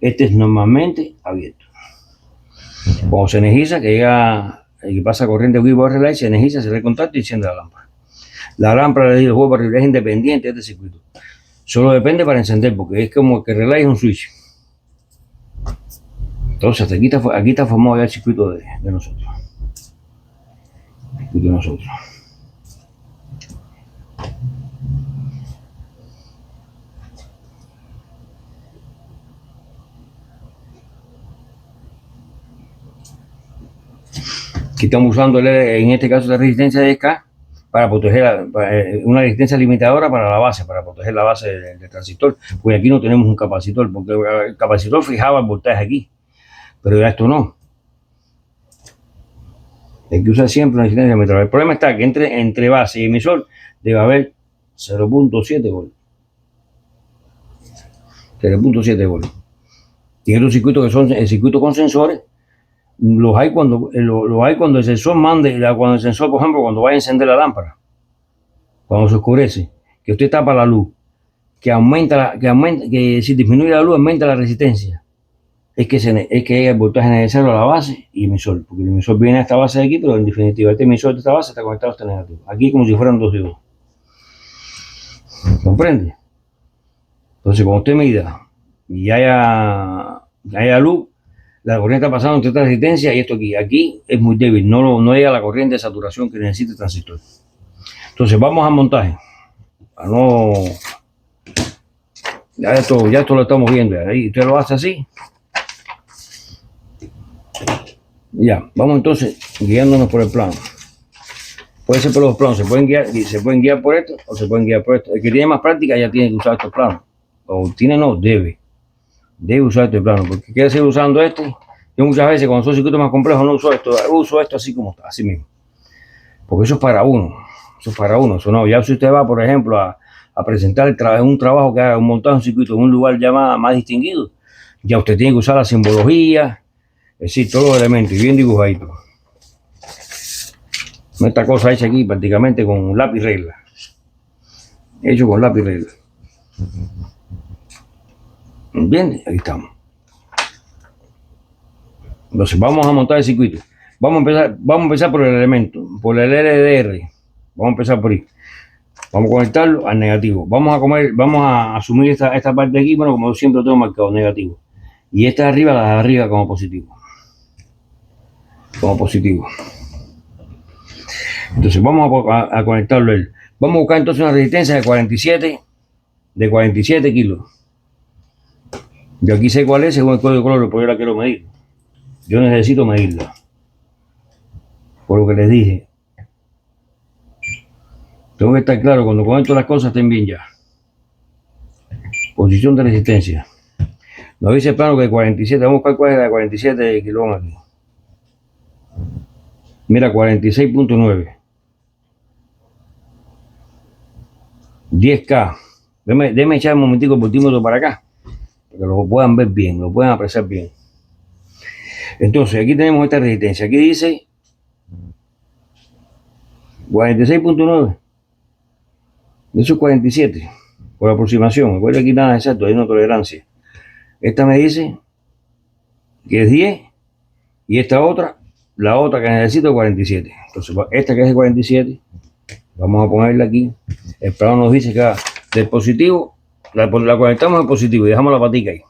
Este es normalmente abierto. Cuando se energiza, que pasa corriente aquí por el relay, se energiza, se el contacto y enciende la lámpara. La lámpara, le digo, es independiente de este circuito. Solo depende para encender, porque es como que el relay es un switch. Entonces, aquí está formado ya el circuito de nosotros. El circuito de nosotros. Aquí estamos usando en este caso la resistencia de K para proteger una resistencia limitadora para la base, para proteger la base del transistor. Pues aquí no tenemos un capacitor, porque el capacitor fijaba el voltaje aquí, pero ya esto no. Hay que usar siempre una resistencia limitadora. El problema está que entre base y emisor debe haber 0.7 volts. 0.7 volts. Y otros circuitos que son el circuito con sensores, Los hay cuando el sensor cuando el sensor, por ejemplo, cuando vaya a encender la lámpara, cuando se oscurece, que usted tapa la luz, que si disminuye la luz, aumenta la resistencia. Es que es el voltaje necesario a la base y el emisor, porque el emisor viene a esta base de aquí, pero en definitiva este emisor de esta base está conectado a este negativo. Aquí como si fueran dos de uno. ¿Comprende? Entonces, cuando usted mida y haya luz, la corriente está pasando entre esta resistencia y esto aquí. Aquí es muy débil, no llega la corriente de saturación que necesita el transistor. Entonces, vamos al montaje. Para no. Ya esto lo estamos viendo. Ahí usted lo hace así. Ya, vamos entonces guiándonos por el plano. Puede ser por los planos, se pueden guiar por esto o se pueden guiar por esto. El que tiene más práctica ya tiene que usar estos planos. O tiene, no, debe usar este plano, porque quiere seguir usando este. Yo muchas veces cuando son circuitos más complejos no uso esto, uso esto así como está, así mismo. Porque eso es para uno, eso no. Ya si usted va, por ejemplo, a presentar un trabajo que haga un montado un circuito en un lugar ya más distinguido, ya usted tiene que usar la simbología, es decir, todos los elementos, y bien dibujaditos. Esta cosa hecha aquí prácticamente con lápiz regla. Hecho con lápiz regla. Bien, ahí estamos. Entonces vamos a montar el circuito. Vamos a empezar por el elemento, por el LDR. Vamos a empezar por ahí. Vamos a conectarlo al negativo. Vamos a asumir esta parte de aquí, bueno, como yo siempre tengo marcado negativo. Y esta de arriba, la de arriba como positivo. Como positivo. Entonces vamos a conectarlo él. Vamos a buscar entonces una resistencia de 47 kilos. Yo aquí sé cuál es según el código de color, porque yo la quiero medir. Yo necesito medirla. Por lo que les dije. Tengo que estar claro cuando conecto las cosas estén bien ya. Posición de resistencia. Nos dice el plano que 47, vamos a buscar cuál es la de 47 kilos aquí. Mira, 46.9. 10K. Déjame echar un momentico el voltímetro para acá, para que lo puedan ver bien, lo puedan apreciar bien. Entonces, aquí tenemos esta resistencia. Aquí dice 46.9. Eso es 47, por aproximación. Recuerda aquí nada exacto, hay una tolerancia. Esta me dice que es 10 y esta otra, la otra que necesito es 47. Entonces, esta que es de 47, vamos a ponerla aquí. El plano nos dice que del positivo, la conectamos al positivo y dejamos la patica ahí.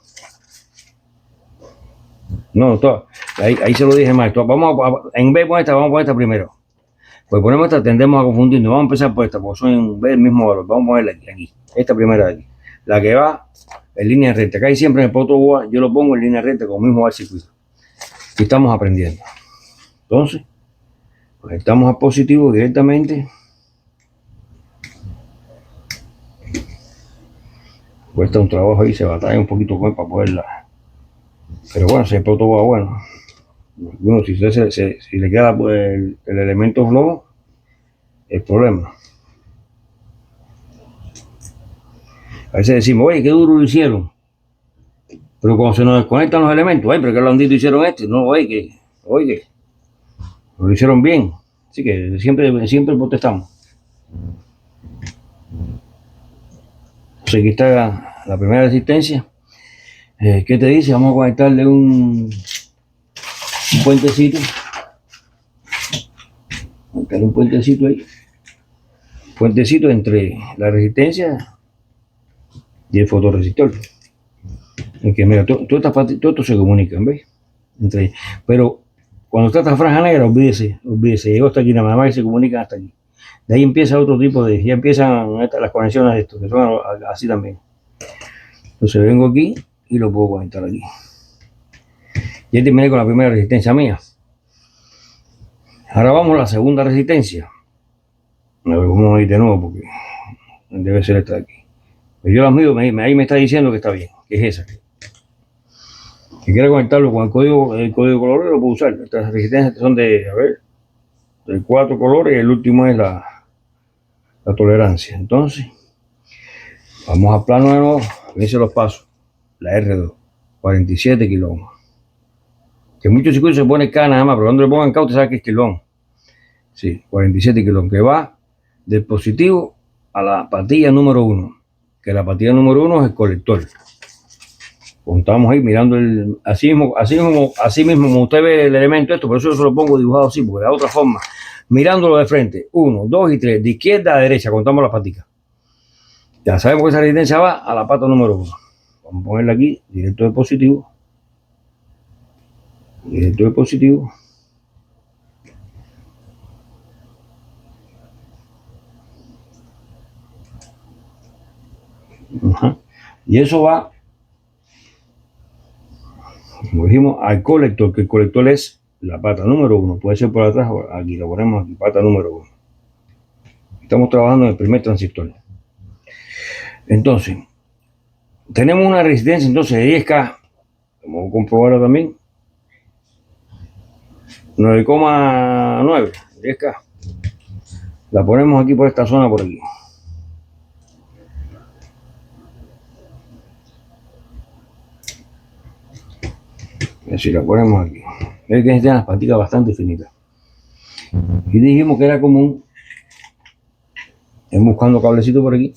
No, ahí se lo dije mal. En vez de poner esta, vamos a poner esta primero. Pues ponemos esta, tendemos a confundirnos. Vamos a empezar por esta, porque son el mismo valor. Vamos a ponerla aquí. Esta primera de aquí. La que va en línea recta. Acá y siempre en el poto boa, yo lo pongo en línea recta, como mismo va el circuito. Y estamos aprendiendo. Entonces, conectamos al positivo directamente. Cuesta un trabajo ahí, se batalla un poquito con para poderla. Pero bueno, si el poto boa bueno. Bueno, si le queda el elemento flojo, el problema. A veces decimos, oye, qué duro lo hicieron. Pero cuando se nos desconectan los elementos, ay, pero qué blandito hicieron no, oye, lo hicieron bien. Así que siempre protestamos. Entonces aquí está la primera resistencia. ¿Qué te dice? Vamos a conectarle un puentecito. Conectarle un puentecito ahí. Puentecito entre la resistencia y el fotorresistor. En que mira, todo esto se comunican, ¿ves? Pero cuando está esta franja negra, olvídese, llegó hasta aquí nada más que se comunican hasta aquí. De ahí empieza otro tipo ya empiezan las conexiones de esto, que son así también. Entonces vengo aquí y lo puedo conectar aquí. Ya terminé con la primera resistencia mía. Ahora vamos a la segunda resistencia. A ver, vamos a ir de nuevo porque debe ser esta de aquí. Pero yo la mido, ahí me está diciendo que está bien, que es esa. Si quiere conectarlo con el código color, lo puedo usar. Estas resistencias son de 4 colores y el último es la tolerancia. Entonces, vamos a plano de nuevo, dice los pasos. La R2, 47 kilómetros. Que en muchos circuitos se pone K nada más, pero cuando le pongan K usted sabe que es kilón. Sí, 47 kilón, que va del positivo a la patilla número 1, que la patilla número 1 es el colector. Contamos ahí mirando así mismo como usted ve el elemento esto, por eso yo se lo pongo dibujado así, porque de otra forma, mirándolo de frente, 1, 2 y 3, de izquierda a derecha, contamos las paticas. Ya sabemos que esa resistencia va a la pata número 1. Vamos a ponerla aquí, directo de positivo. Directo de positivo. Ajá. Y eso va, como dijimos, al colector, que el colector es la pata número 1. Puede ser por atrás, aquí lo ponemos aquí, pata número 1. Estamos trabajando en el primer transistor. Entonces, tenemos una resistencia entonces de 10K, vamos a comprobarlo también, 9,9, 10K. La ponemos aquí por esta zona, por aquí. Y así la ponemos aquí. Ven que tienen las paticas bastante finitas. Y dijimos que era común, buscando cablecito por aquí.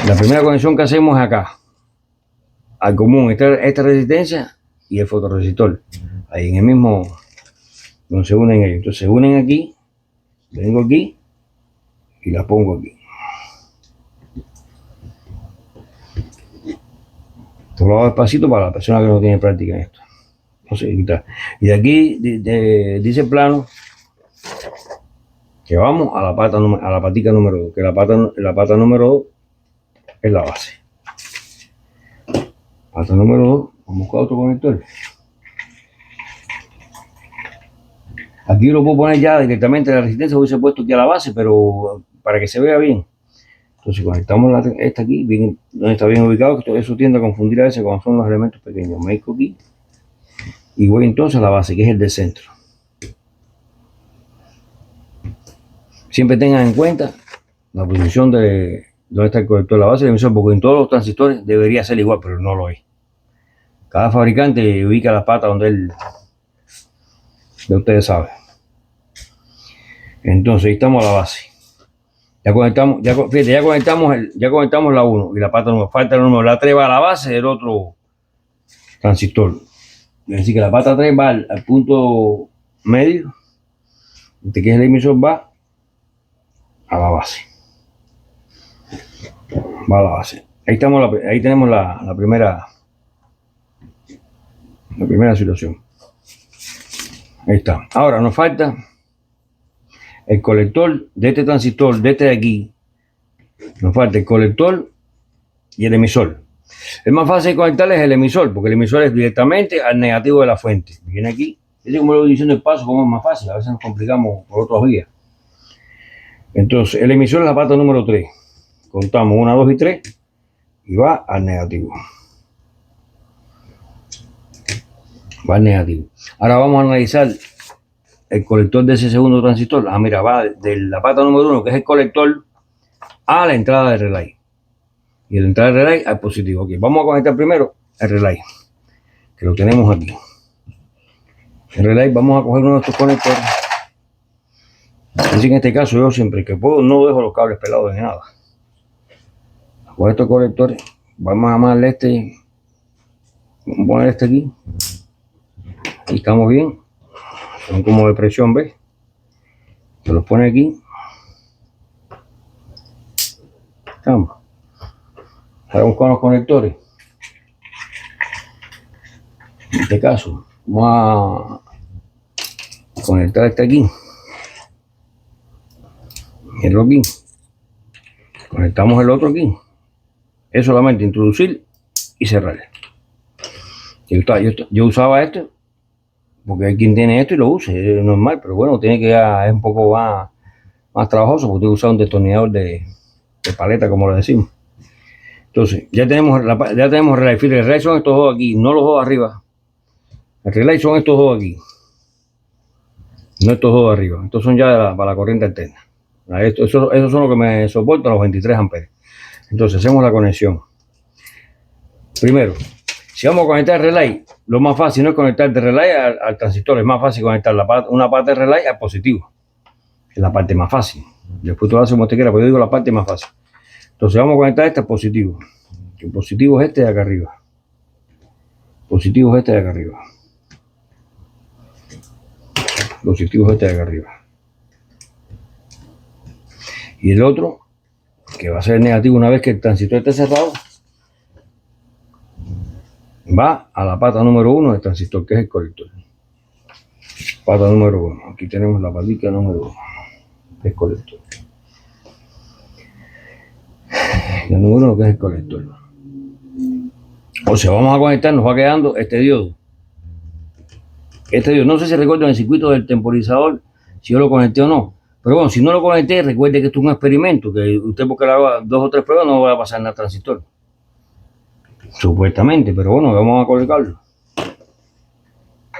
La primera conexión que hacemos es acá, al común, esta resistencia y el fotorresistor. Ahí en el mismo, donde se unen ellos. Entonces se unen aquí, vengo aquí y la pongo aquí. Esto lo hago despacito para la persona que no tiene práctica en esto. Entonces, y de aquí dice el plano que vamos a la patica número 2, que la pata número 2 es la base. Pata número 2, vamos a buscar otro conector. Aquí lo puedo poner ya directamente la resistencia, hubiese puesto aquí a la base, pero para que se vea bien. Entonces conectamos esta aquí, bien, donde está bien ubicado, que eso tiende a confundir a veces cuando son los elementos pequeños. Me disco aquí y voy entonces a la base, que es el del centro. Siempre tengan en cuenta la posición de donde está el conector de la base del emisor, porque en todos los transistores debería ser igual, pero no lo es. Cada fabricante ubica las patas donde ustedes saben. Entonces ahí estamos a la base. Ya conectamos la 1 y la pata número, falta el número, la 3 va a la base del otro transistor. Es decir, que la pata 3 va al punto medio, que es el emisor, va a la base. Va a la base. Ahí tenemos la primera situación. Ahí está. Ahora nos falta el colector de este transistor, de este de aquí. Nos falta el colector y el emisor. El más fácil de conectar es el emisor, porque el emisor es directamente al negativo de la fuente. Viene aquí. Es como lo voy diciendo el paso, como es más fácil. A veces nos complicamos por otras vías. Entonces, el emisor es la pata número 3. Contamos 1, 2 y 3 y va al negativo. Va al negativo. Ahora vamos a analizar el colector de ese segundo transistor. Ah, mira, va de la pata número 1, que es el colector, a la entrada del relay. Y de la entrada del relay al positivo. Ok, vamos a conectar primero el relay, que lo tenemos aquí. El relay, vamos a coger uno de estos conectores. Así que en este caso yo siempre que puedo no dejo los cables pelados de nada. Con estos colectores, vamos a amarle vamos a poner este aquí. Ahí estamos bien. Son como de presión, ¿ves? Se los pone aquí. Estamos. Vamos con los conectores. En este caso, vamos a conectar este aquí. El otro aquí. Conectamos el otro aquí. Es solamente introducir y cerrar. Yo usaba esto porque hay quien tiene esto y lo use, es normal, pero bueno, es un poco más trabajoso porque tengo que usar un destornillador de paleta, como lo decimos. Entonces, ya tenemos relay. Fíjate, el relay son estos dos aquí, no los dos arriba. El relay son estos dos aquí, no estos dos arriba. Estos son ya para la corriente alterna. Esos son los que me soportan los 23 amperes. Entonces, hacemos la conexión. Primero, Si vamos a conectar el relay, lo más fácil no es conectar el relay al transistor, es más fácil conectar una parte del relay al positivo. Es la parte más fácil. Después tú lo haces como te quieras, pero yo digo la parte más fácil. Entonces vamos a conectar este al positivo. El positivo es este de acá arriba. Positivo es este de acá arriba. Positivo es este de acá arriba. Y el otro, que va a ser negativo una vez que el transistor esté cerrado, va a la pata número 1 del transistor, que es el colector. Pata número 1. Aquí tenemos la patita número 1. Es colector. La número 1 que es el colector. O sea, vamos a conectar, nos va quedando este diodo. Este diodo, no sé si recuerdo en el circuito del temporizador si yo lo conecté o no. Pero bueno, si no lo conecté, recuerde que esto es un experimento, que usted porque le haga 2 o 3 pruebas no va a pasar nada al transistor. Supuestamente, pero bueno, vamos a colocarlo.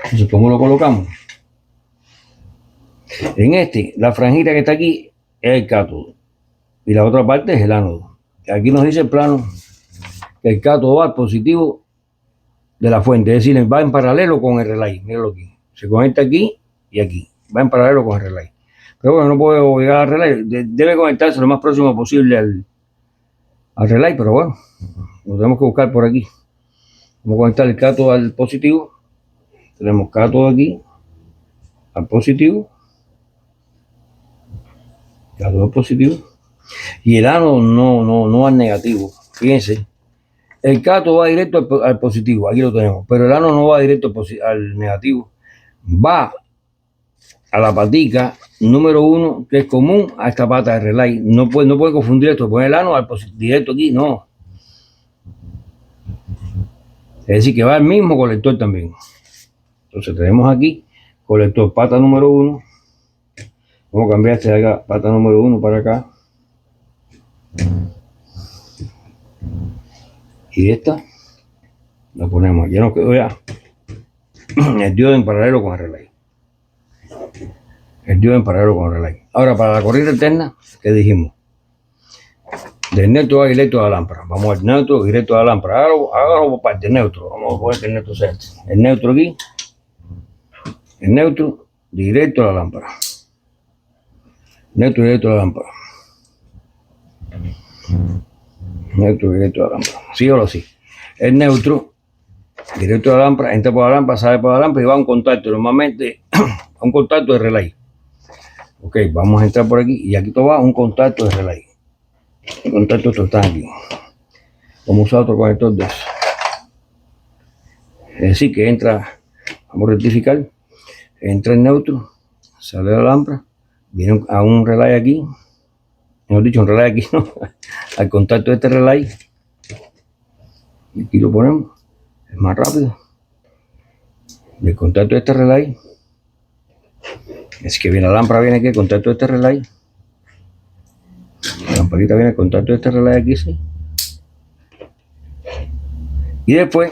Entonces, ¿cómo lo colocamos? En este, la franjita que está aquí es el cátodo y la otra parte es el ánodo. Aquí nos dice el plano que el cátodo va al positivo de la fuente, es decir, va en paralelo con el relay. Míralo aquí, se conecta aquí y aquí, va en paralelo con el relay. Pero bueno, no puedo llegar al relay, debe conectarse lo más próximo posible al relay, pero bueno, lo tenemos que buscar por aquí. Vamos a conectar el cátodo al positivo, tenemos cátodo aquí al positivo, cátodo al positivo, y el ánodo no al negativo. Fíjense, el cátodo va directo al positivo, aquí lo tenemos, pero el ánodo no va directo al negativo, va a la patica número 1, que es común a esta pata de relay. No puede confundir esto, poner el ánodo al directo aquí, no. Es decir, que va al mismo colector también. Entonces tenemos aquí colector pata número 1. Vamos a cambiar este de acá, pata número 1 para acá. Y esta la ponemos, ya nos quedó ya el diodo en paralelo con el relay. El diodo en paralelo con el relay. Ahora, para la corriente alterna, ¿qué dijimos? Del neutro va directo a la lámpara. Vamos al neutro, directo a la lámpara. Hágalo por parte, neutro. Vamos a poner que el neutro sea este. El neutro aquí. El neutro, directo a la lámpara. Neutro, directo a la lámpara. Neutro, directo a la lámpara. ¿Sí o no? Sí. El neutro, directo a la lámpara, entra por la lámpara, sale por la lámpara y va a un contacto. Normalmente, a un contacto de relay. Ok, vamos a entrar por aquí y aquí todo va a un contacto de relay. El contacto está aquí. Vamos a usar otro conector de eso. Es decir, que entra, vamos a rectificar, entra el neutro, sale la lámpara, viene a un relay aquí, mejor dicho, un relay aquí, ¿no? Al contacto de este relay. Y aquí lo ponemos, es más rápido. Y el contacto de este relay, es que viene la lámpara, viene aquí, el contacto de este relay. La lamparita viene el contacto de este relay aquí, sí. Y después,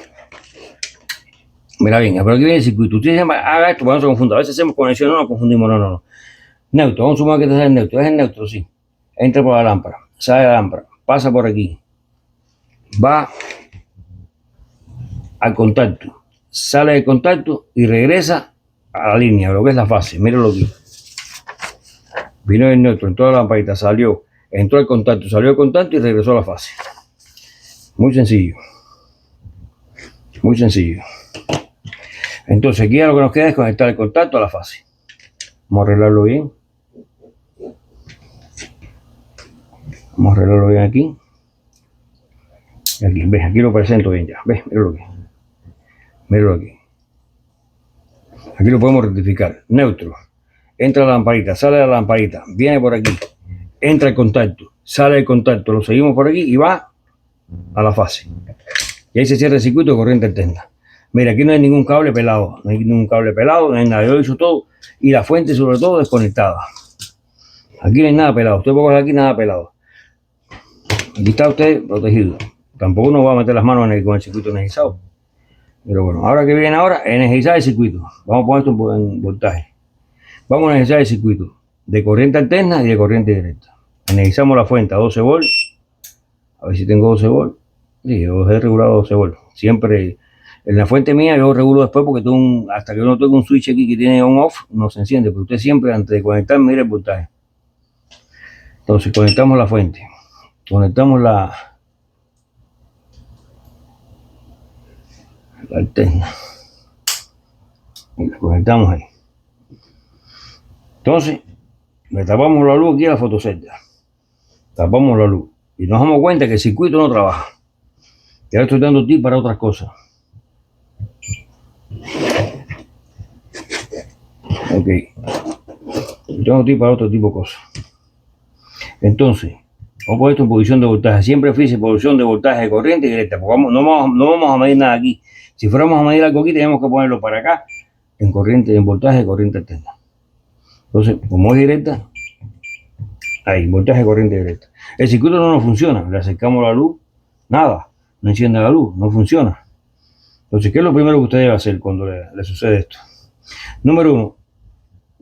mira bien, pero aquí viene el circuito. Usted haga esto, no se confunda. A veces hacemos conexión, no nos confundimos, no. Neutro, vamos a sumar que este es el neutro. Es el neutro, sí. Entra por la lámpara, sale la lámpara, pasa por aquí, va al contacto, sale del contacto y regresa a la línea, lo que es la fase. Mírenlo aquí. Vino el neutro, entró a la lamparita, salió, entró al contacto, salió del contacto y regresó a la fase. Muy sencillo. Muy sencillo. Entonces aquí lo que nos queda es conectar el contacto a la fase. Vamos a arreglarlo bien. Vamos a arreglarlo bien aquí. Aquí, ves, aquí lo presento bien ya. Ves, míralo aquí. Míralo aquí. Aquí lo podemos rectificar. Neutro. Entra la lamparita, sale la lamparita, viene por aquí, entra el contacto, sale el contacto, lo seguimos por aquí y va a la fase. Y ahí se cierra el circuito de corriente alterna. Mira, aquí no hay ningún cable pelado, no hay ningún cable pelado, no hay nada. Yo he hecho todo y la fuente sobre todo desconectada. Aquí no hay nada pelado, usted puede coger aquí nada pelado. Aquí está usted protegido. Tampoco uno va a meter las manos con el circuito energizado. Pero bueno, ahora que viene ahora, energizar el circuito. Vamos a poner esto en voltaje. Vamos a energizar el circuito de corriente alterna y de corriente directa. Energizamos la fuente a 12 volts. A ver si tengo 12 volts. Sí, he regulado 12 volts. Siempre En la fuente mía yo regulo después porque hasta que yo no toque un switch aquí que tiene on-off, no se enciende, pero usted siempre antes de conectar mire el voltaje. Entonces conectamos la fuente, conectamos la alterna y la conectamos ahí. Entonces le tapamos la luz aquí a la fotocelda, tapamos la luz y nos damos cuenta que el circuito no trabaja. Y ahora estoy dando tips para otras cosas. Ok, tengo tips para otro tipo de cosas. Entonces, vamos a poner esto en posición de voltaje. Siempre fíjese posición de voltaje de corriente directa, porque no vamos a medir nada aquí. Si fuéramos a medir algo aquí, tenemos que ponerlo para acá, en voltaje de corriente alterna. Entonces, como es directa, ahí, voltaje de corriente directa. El circuito no nos funciona, le acercamos la luz, nada, no enciende la luz, no funciona. Entonces, ¿qué es lo primero que usted debe hacer cuando le sucede esto? Número 1,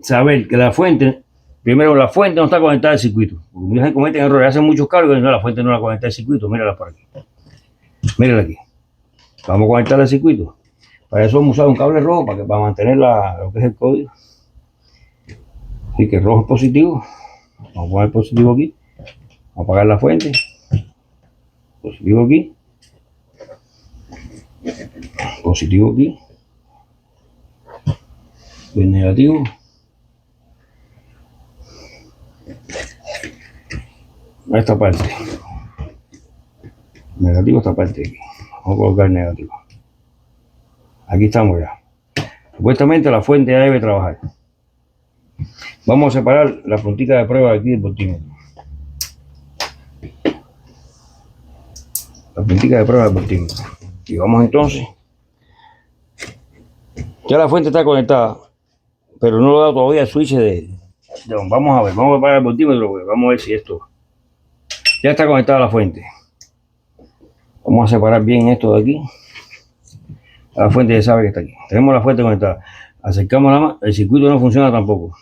saber que la fuente no está conectada al circuito. Porque muchos cometen errores, hacen muchos cálculos y no, la fuente no la conecta al circuito. Mírala por aquí. Mírala aquí. Vamos a conectar al circuito. Para eso vamos a usar un cable rojo para mantener lo que es el código. Así que el rojo es positivo. Vamos a poner positivo aquí. Vamos a apagar la fuente. Positivo aquí. Positivo aquí. Y el negativo. A esta parte. Negativo esta parte aquí. Vamos a colocar el negativo. Aquí estamos ya. Supuestamente la fuente ya debe trabajar. Vamos a separar la puntita de prueba de aquí del voltímetro. La puntita de prueba del voltímetro. Y vamos entonces. Ya la fuente está conectada, pero no lo da todavía el switch vamos a ver, vamos a parar el voltímetro, vamos a ver si esto ya está conectada a la fuente. Vamos a separar bien esto de aquí. La fuente ya sabe que está aquí. Tenemos la fuente conectada. Acercamos la mano, el circuito no funciona tampoco.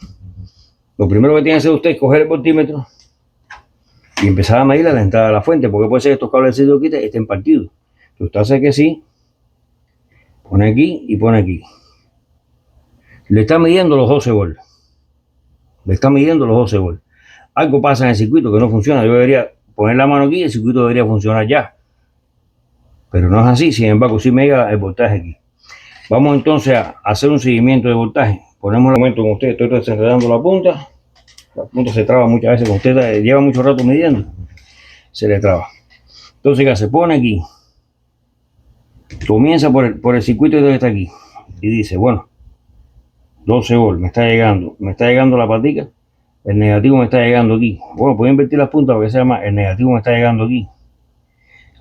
Lo primero que tiene que hacer usted es coger el voltímetro y empezar a medir la entrada de la fuente, porque puede ser que estos cables de aquí estén partidos. Entonces usted hace que sí, pone aquí y pone aquí. Le está midiendo los 12 volts. Le está midiendo los 12 volts. Algo pasa en el circuito que no funciona. Yo debería poner la mano aquí y el circuito debería funcionar ya. Pero no es así, sin embargo, sí me llega el voltaje aquí. Vamos entonces a hacer un seguimiento de voltaje. Ponemos el momento con usted, estoy desenredando la punta se traba muchas veces, con usted lleva mucho rato midiendo, se le traba. Entonces, ¿qué se pone aquí? Comienza por el circuito que está aquí y dice, bueno, 12 volts, me está llegando la patica, el negativo me está llegando aquí. Bueno, puedo invertir las puntas para que sea más, el negativo me está llegando aquí.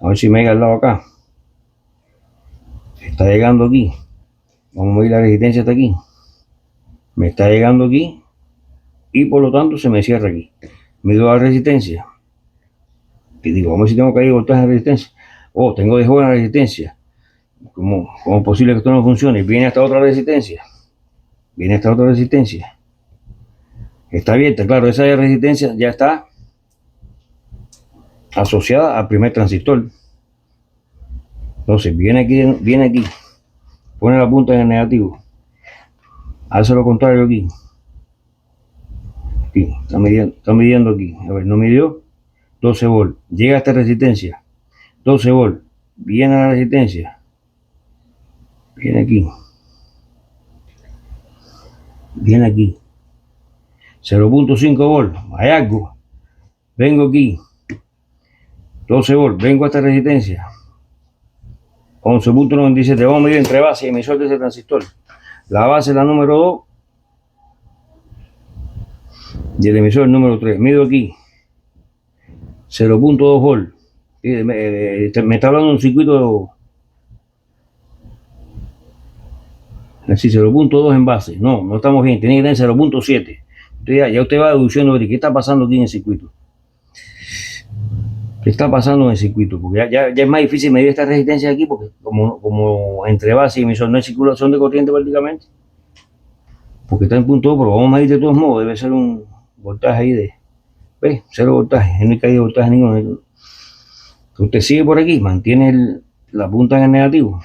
A ver si me llega al lado acá. Está llegando aquí. Vamos a medir la resistencia hasta aquí. Me está llegando aquí y por lo tanto se me cierra aquí. Mido la resistencia y digo, vamos a ver si tengo que ir voltaje de resistencia. Oh, tengo de buena resistencia. ¿Cómo es posible que esto no funcione? Viene hasta otra resistencia. Está abierta, claro, esa resistencia ya está asociada al primer transistor. Entonces viene aquí, pone la punta en el negativo, hace lo contrario aquí. Aquí, está midiendo aquí. A ver, no midió 12 volts. Llega a esta resistencia. 12 volts. Viene a la resistencia. Viene aquí. Viene aquí. 0.5 volts. Hay algo. Vengo aquí. 12 volts. Vengo a esta resistencia. 11.97. Vamos a medir entre base y emisor de ese transistor. La base es la número 2. Y el emisor el número 3. Mido aquí 0.2 volts. Me está hablando de un circuito así, 0.2 en base. No estamos bien, tiene que tener 0.7. Ya usted va deduciendo qué está pasando aquí en el circuito. ¿Qué está pasando en el circuito? Porque ya es más difícil medir esta resistencia aquí, porque como entre base y emisor no hay circulación de corriente prácticamente. Porque está en punto 2, pero vamos a medir de todos modos. Debe ser un voltaje ahí de... ¿Ves? 0 voltaje, no hay caída de voltaje ninguno. Usted sigue por aquí, mantiene la punta en el negativo.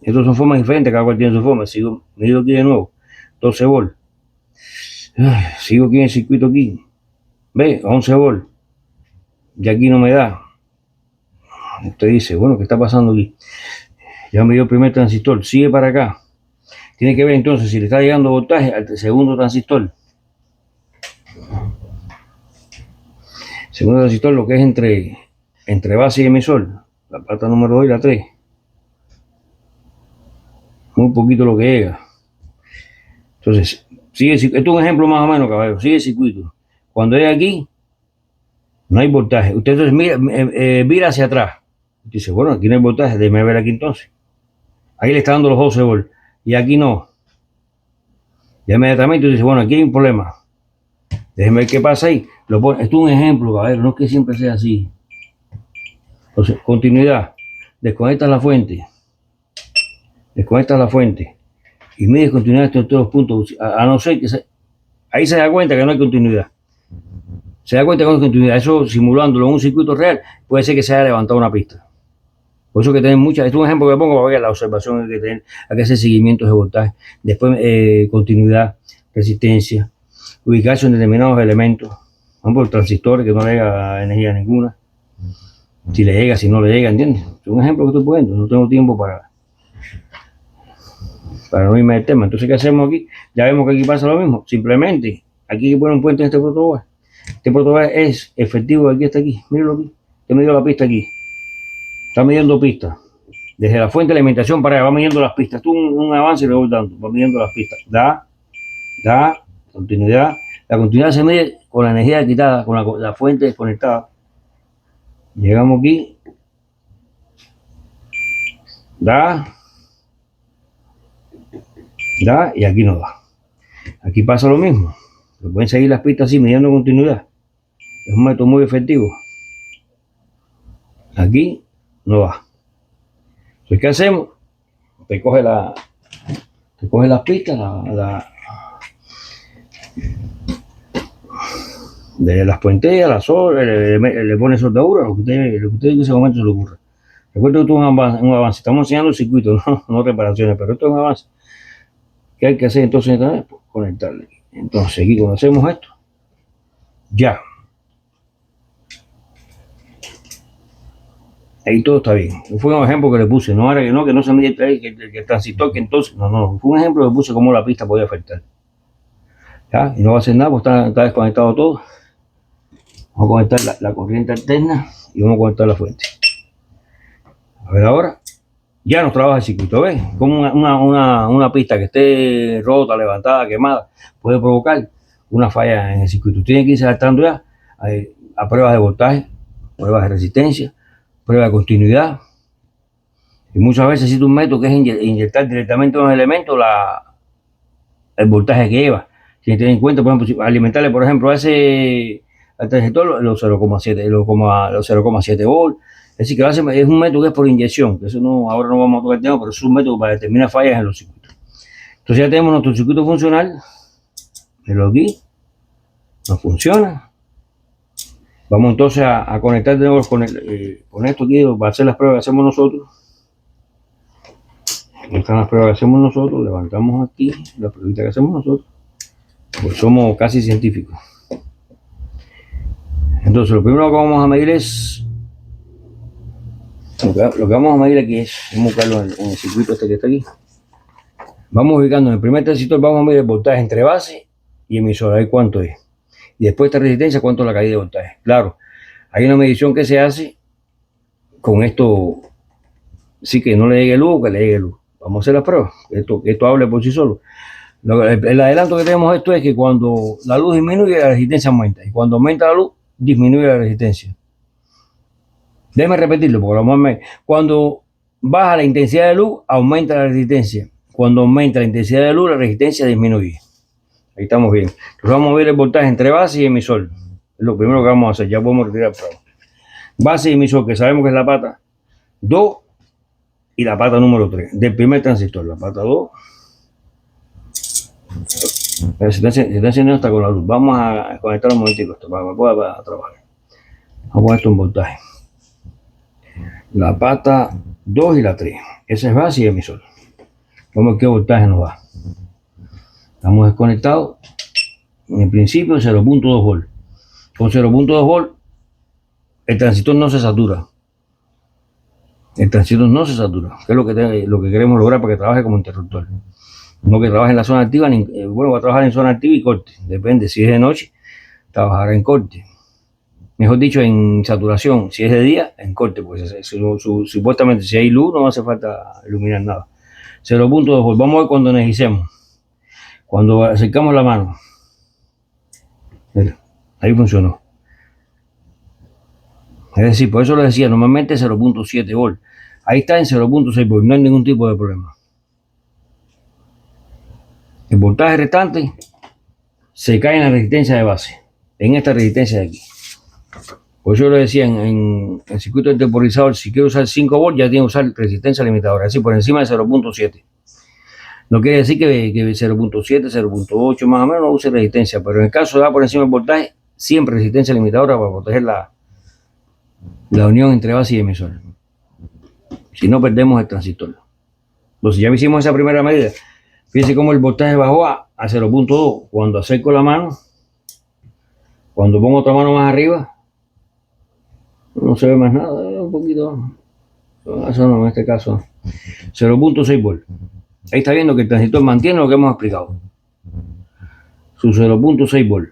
Estas son formas diferentes, cada cual tiene su forma. Sigo, mido aquí de nuevo, 12 volt. Sigo aquí en el circuito aquí. Ve, 11 volt. Y aquí no me da. Usted dice, bueno, ¿qué está pasando aquí? Ya me dio el primer transistor, sigue para acá. Tiene que ver entonces si le está llegando voltaje al segundo transistor. Segundo transistor, lo que es entre base y emisor, la pata número 2 y la 3. Muy poquito lo que llega. Entonces, sigue, esto es un ejemplo más o menos, caballero. Sigue el circuito. Cuando llega aquí, no hay voltaje. Usted entonces mira hacia atrás. Dice, bueno, aquí no hay voltaje, déjeme ver aquí entonces. Ahí le está dando los 12 volts y aquí no. Ya inmediatamente dice, bueno, aquí hay un problema. Déjeme ver qué pasa ahí. Esto es un ejemplo, caballero, no es que siempre sea así. Entonces, continuidad. Desconectas la fuente. Desconectas la fuente. Y mides continuidad en todos los puntos. A no ser que ahí se da cuenta que no hay continuidad. Se da cuenta que no hay continuidad. Eso simulándolo en un circuito real, puede ser que se haya levantado una pista. Por eso que tener muchas. Esto es un ejemplo que pongo para ver la observación que tener. Hay que hacer seguimientos de voltaje. Después, continuidad, resistencia, ubicación de determinados elementos. Por ejemplo, transistores que no le llega energía ninguna. Si le llega, si no le llega, ¿entiendes? Es un ejemplo que estoy poniendo. No tengo tiempo para no irme del tema. Entonces, ¿qué hacemos aquí? Ya vemos que aquí pasa lo mismo. Simplemente, aquí hay que poner un puente en este protobús. Este protobús es efectivo de aquí hasta aquí. Mírenlo aquí. Usted me dio la pista aquí. Está midiendo pistas. Desde la fuente de alimentación para allá, va midiendo las pistas. Tú un avance y le voy dando. Va midiendo las pistas. Da, continuidad. La continuidad se mide con la energía quitada, con la fuente desconectada. Llegamos aquí. Da, y aquí no da. Aquí pasa lo mismo. Se pueden seguir las pistas así, midiendo continuidad. Es un método muy efectivo. Aquí no va. Entonces, ¿qué hacemos? Te coge las pistas, de las puenteas, las solas, le pone soldadura, lo que usted en ese momento se le ocurra. Recuerda que esto es un avance. Estamos enseñando el circuito, no reparaciones, pero esto es un avance. ¿Qué hay que hacer entonces? Pues conectarle. Entonces, aquí cuando hacemos esto, ya. Ahí todo está bien. Fue un ejemplo que le puse. No era que no se mide el transistor, que entonces. No. Fue un ejemplo que puse cómo la pista podía afectar. ¿Ya? Y no va a hacer nada, pues está desconectado todo. Vamos a conectar la corriente alterna y vamos a conectar la fuente. A ver ahora. Ya nos trabaja el circuito, ¿ves? Como una pista que esté rota, levantada, quemada, puede provocar una falla en el circuito. Tiene que irse adaptando ya a pruebas de voltaje, pruebas de resistencia, pruebas de continuidad. Y muchas veces existe un método que es inyectar directamente en los elementos el voltaje que lleva. Sin tener en cuenta, por ejemplo, alimentarle, por ejemplo, al transistor los 0,7 volt. Es decir, que es un método que es por inyección, que eso no, ahora no vamos a tocar el tema, pero es un método para determinar fallas en los circuitos. Entonces ya tenemos nuestro circuito funcional, pero aquí no funciona. Vamos entonces a conectar de nuevo con esto aquí, para hacer las pruebas que hacemos nosotros. Aquí están las pruebas que hacemos nosotros, levantamos aquí las pruebas que hacemos nosotros, pues somos casi científicos. Entonces lo primero que vamos a medir es lo que vamos a medir aquí es, vamos a buscarlo en el circuito este que está aquí. Vamos ubicando en el primer transistor, vamos a medir el voltaje entre base y emisor, ahí cuánto es. Y después esta resistencia, cuánto es la caída de voltaje. Claro, hay una medición que se hace con esto, sí que no le llegue luz o que le llegue luz. Vamos a hacer las pruebas, esto hable por sí solo. El adelanto que tenemos esto es que cuando la luz disminuye, la resistencia aumenta. Y cuando aumenta la luz, disminuye la resistencia. Déjeme repetirlo, porque cuando baja la intensidad de luz, aumenta la resistencia. Cuando aumenta la intensidad de luz, la resistencia disminuye. Ahí estamos bien. Entonces vamos a ver el voltaje entre base y emisor. Es lo primero que vamos a hacer. Ya podemos retirar prueba. Base y emisor, que sabemos que es la pata 2 y la pata número 3 del primer transistor. La pata 2. Se está encendiendo hasta con la luz. Vamos a conectar un momentico esto para trabajar. Vamos a poner esto en voltaje. La pata 2 y la 3. Esa es base y emisor. Vamos a ver qué voltaje nos da. Estamos desconectados. En principio 0.2 volt. Con 0.2 volt el transistor no se satura. El transistor no se satura, que es lo que queremos lograr para que trabaje como interruptor. No que trabaje en la zona activa, bueno, va a trabajar en zona activa y corte. Depende, si es de noche, trabajará en corte. Mejor dicho, en saturación. Si es de día, en corte, pues supuestamente si hay luz no hace falta iluminar nada. 0.2 volt. Vamos a ver cuando energicemos. Cuando acercamos la mano. Mira, ahí funcionó. Es decir, por eso lo decía, normalmente 0.7 volt. Ahí está en 0.6 volt, no hay ningún tipo de problema. El voltaje restante se cae en la resistencia de base, en esta resistencia de aquí. Por eso lo decía, en el circuito temporizador, si quiero usar 5 volts, ya tiene que usar resistencia limitadora, es decir, por encima de 0.7. No quiere decir que 0.7, 0.8 más o menos no use resistencia, pero en el caso de va por encima del voltaje, siempre resistencia limitadora para proteger la unión entre base y emisor. Si no, perdemos el transistor. Entonces, ya hicimos esa primera medida. Fíjense cómo el voltaje bajó a 0.2. Cuando acerco la mano, cuando pongo otra mano más arriba, no se ve más nada, un poquito. Eso no, en este caso, 0.6 volt. Ahí está viendo que el transistor mantiene lo que hemos explicado. Su 0.6 volt.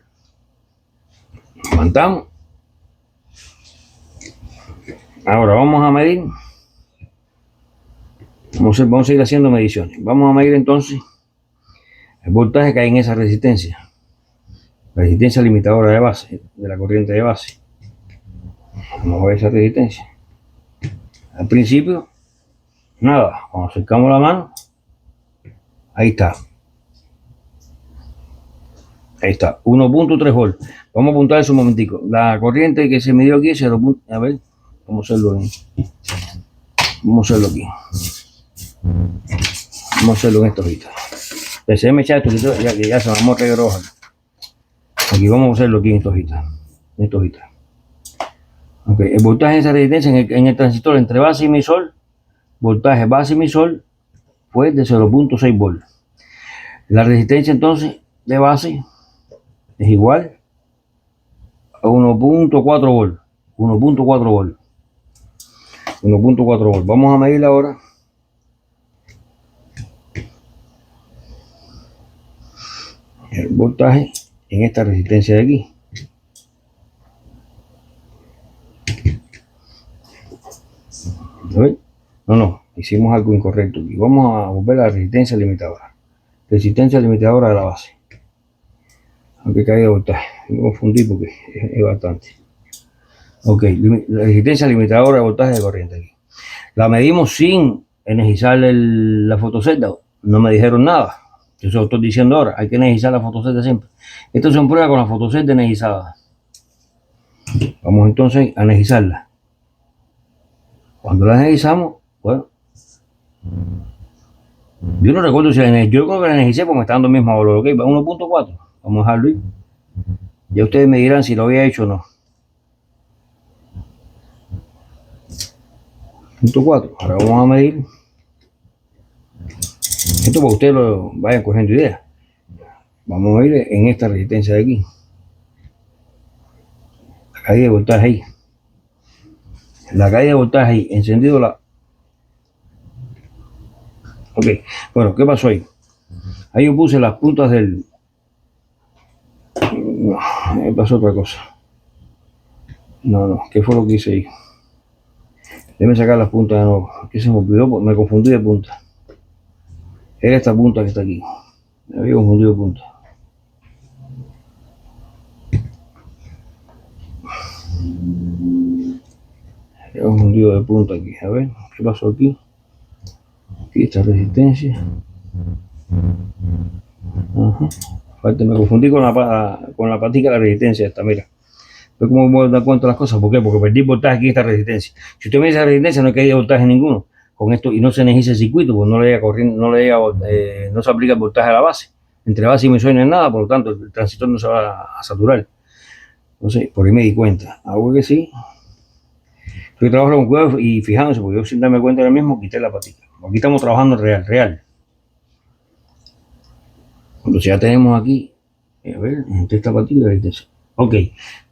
Levantamos. Ahora vamos a medir. Vamos a seguir haciendo mediciones. Vamos a medir entonces el voltaje que hay en esa resistencia. La resistencia limitadora de base, de la corriente de base. Vamos a ver esa resistencia. Al principio, nada. Cuando acercamos la mano, ahí está. Ahí está, 1.3 volt. Vamos a apuntar eso un momentico. La corriente que se midió aquí es 0. A ver, vamos a hacerlo aquí. Vamos a hacerlo aquí. Vamos a hacerlo en esta hojita. Se me echa esto, que ya se me ha roja. Aquí vamos a hacerlo aquí en esta hojita. En esta hojita. Okay. El voltaje de esa resistencia en el transistor entre base y emisor, voltaje base y emisor, fue de 0.6 volt. La resistencia entonces de base es igual a 1.4 volt. 1.4 volt. 1.4 volt. Vamos a medir ahora el voltaje en esta resistencia de aquí. No, hicimos algo incorrecto aquí. Vamos a volver a la resistencia limitadora. Resistencia limitadora de la base. Aunque caiga de voltaje. Me confundí porque es bastante. Ok, la resistencia limitadora de voltaje de corriente aquí. La medimos sin energizar la fotocelda. No me dijeron nada. Yo se lo estoy diciendo ahora. Hay que energizar la fotocelda siempre. Esto se prueba con la fotocelda energizada. Vamos entonces a energizarla. Cuando la energizamos, bueno, yo no recuerdo si yo creo que la energicé porque me está dando el mismo valor. Ok, 1.4. Vamos a dejarlo ahí. Ya ustedes me dirán si lo había hecho o no. 1.4. Ahora vamos a medir. Esto para que ustedes lo vayan cogiendo ideas. Vamos a medir en esta resistencia de aquí. La caída de voltaje ahí. La caída de voltaje ahí. Encendido la. Ok. Bueno, ¿qué pasó ahí? Ahí yo puse las puntas del. No, me pasó otra cosa. No, ¿qué fue lo que hice ahí? Déjame sacar las puntas de nuevo. ¿Qué se me olvidó? Me confundí de punta. Era esta punta que está aquí. Me había confundido de punta. Me había confundido de punta aquí. A ver, ¿qué pasó aquí? Aquí está resistencia. Ajá. Aparte me confundí con la patica de la resistencia esta, mira. ¿Ves cómo me dar cuenta de las cosas? ¿Por qué? Porque perdí voltaje aquí en esta resistencia. Si usted me dice la resistencia, no hay caída de voltaje ninguno. Con esto, y no se energiza el circuito, pues no le llega corriente, no se aplica el voltaje a la base. Entre base y emisor no hay nada, por lo tanto, el transistor no se va a saturar. Entonces, por ahí me di cuenta. Hago que sí. Estoy trabajando con cuidado y fijándose, porque yo sin darme cuenta ahora mismo quité la patica. Aquí estamos trabajando real. Entonces ya tenemos aquí, a ver, entre esta patilla y la resistencia. Ok,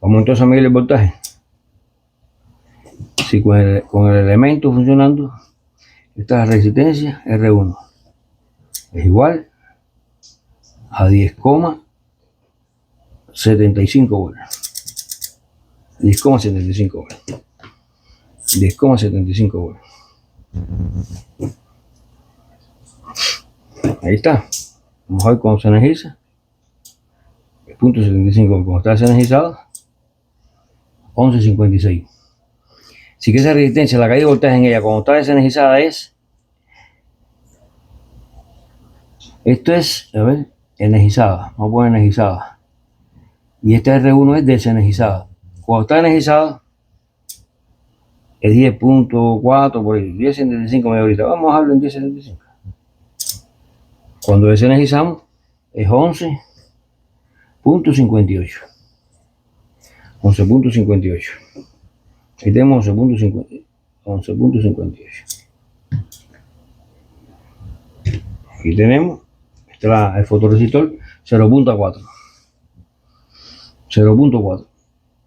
vamos entonces a medir el voltaje. Si con el elemento funcionando, esta resistencia R1 es igual a 10,75 volts. 10,75 volts. 10,75 volts. Ahí está. Vamos a ver cómo se energiza. El punto 75, cuando está desenergizado, 11,56. Si que esa resistencia, la caída de voltaje en ella, cuando está desenergizada es, esto es, a ver, energizada, vamos a poner energizada. Y esta R1 es desenergizada. Cuando está energizada, es 10,4 por ahí, 10,75 media horita. Vamos a dejarlo en 10,75. Cuando desenergizamos, es 11,58. 11,58. Ahí tenemos 11,58. Aquí tenemos el fotorresistor 0,4. 0,4.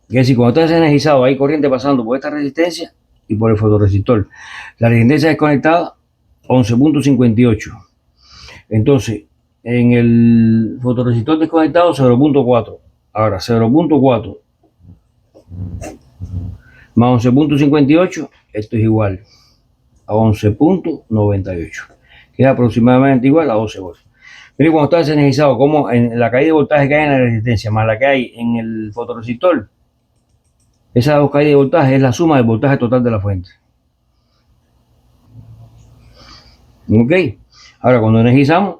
Es decir, cuando está desenergizado hay corriente pasando por esta resistencia y por el fotorresistor. La resistencia desconectada 11,58. Entonces, en el fotorresistor desconectado 0,4. Ahora 0,4 más 11,58, esto es igual a 11,98, que es aproximadamente igual a 12 volts. Miren, cuando está desenergizado, como en la caída de voltaje que hay en la resistencia más la que hay en el fotorresistor, esas dos caídas de voltaje es la suma del voltaje total de la fuente. Ok, ahora cuando energizamos,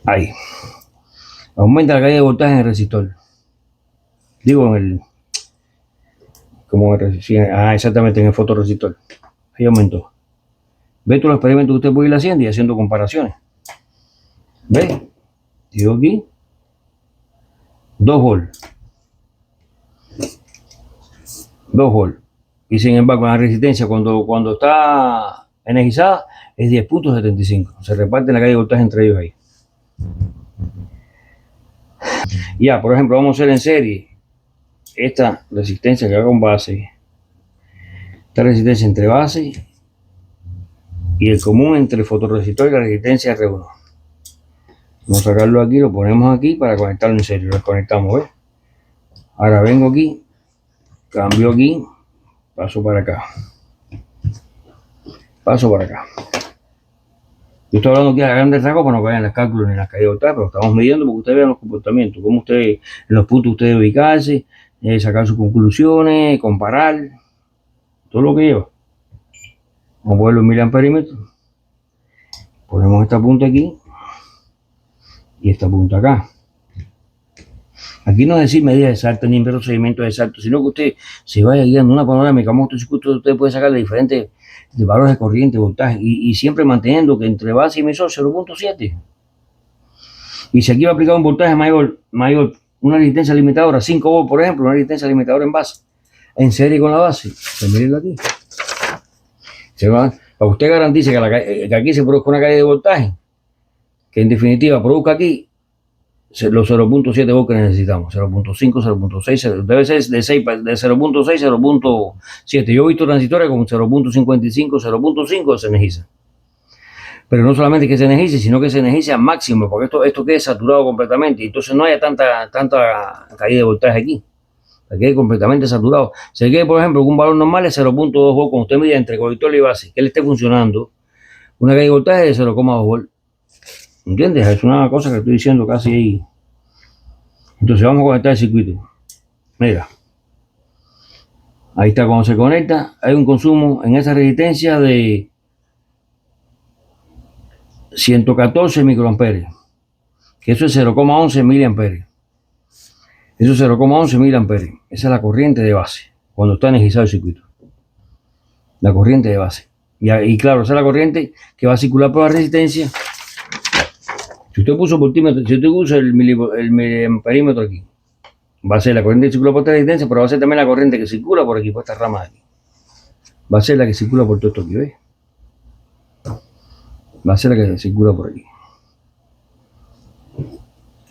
ahí aumenta la caída de voltaje en el resistor. Digo, en el, como exactamente en el fotorresistor. Ahí aumentó. Ve todos los experimentos que usted puede ir haciendo y haciendo comparaciones. ¿Ve? Digo aquí 2 volts. 2 volts. Y sin embargo, la resistencia cuando está energizada es 10,75. Se reparten la caída de voltaje entre ellos ahí. Ya, por ejemplo, vamos a hacer en serie esta resistencia que va con base. Esta resistencia entre base y el común entre el fotorresistor y la resistencia R1. Vamos a sacarlo aquí, lo ponemos aquí para conectarlo en serie. Lo conectamos, ¿ves? Ahora vengo aquí, cambio aquí, paso para acá. Paso para acá. Yo estoy hablando aquí a grandes rasgos para no caer en los cálculos ni en las caídas de voltaje, pero estamos midiendo porque ustedes vean los comportamientos, cómo ustedes, en los puntos ustedes ubicarse, sacar sus conclusiones, comparar, todo lo que lleva. Vamos a poner los miliamperímetros. Ponemos esta punta aquí y esta punta acá. Aquí no es decir medidas exactas ni procedimientos exactos, sino que usted se vaya guiando una panorámica, cómo usted puede sacar de diferentes valores de corriente, voltaje, y siempre manteniendo que entre base y emisor 0,7. Y si aquí va a aplicar un voltaje mayor, una resistencia limitadora, 5 volts por ejemplo, una resistencia limitadora en base, en serie con la base, pues mírenlo aquí. Para que usted garantice que aquí se produzca una caída de voltaje, que en definitiva produzca aquí los 0,7 volts que necesitamos, 0,5, 0,6, debe ser de 0,6, 0,7. Yo he visto transistores con 0,55, 0,5 se energiza. Pero no solamente que se energice, sino que se energice al máximo, porque esto quede saturado completamente, y entonces no haya tanta caída de voltaje aquí. Se quede completamente saturado. Se quede, por ejemplo, con un valor normal de 0,2 volts, cuando usted mide entre colector y base, que él esté funcionando, una caída de voltaje de 0,2 volts. ¿Entiendes? Es una cosa que estoy diciendo casi ahí. Entonces vamos a conectar el circuito. Mira. Ahí está, cuando se conecta, hay un consumo en esa resistencia de 114 microamperes. Que eso es 0,11 miliamperes. Eso es 0,11 miliamperes. Esa es la corriente de base, cuando está energizado el circuito. La corriente de base. Y claro, esa es la corriente que va a circular por la resistencia. Si usted puso voltímetro, si usted usa el miliamperímetro aquí, va a ser la corriente que circula por esta resistencia, pero va a ser también la corriente que circula por aquí, por esta rama de aquí. Va a ser la que circula por todo esto aquí, ¿ves? Va a ser la que circula por aquí.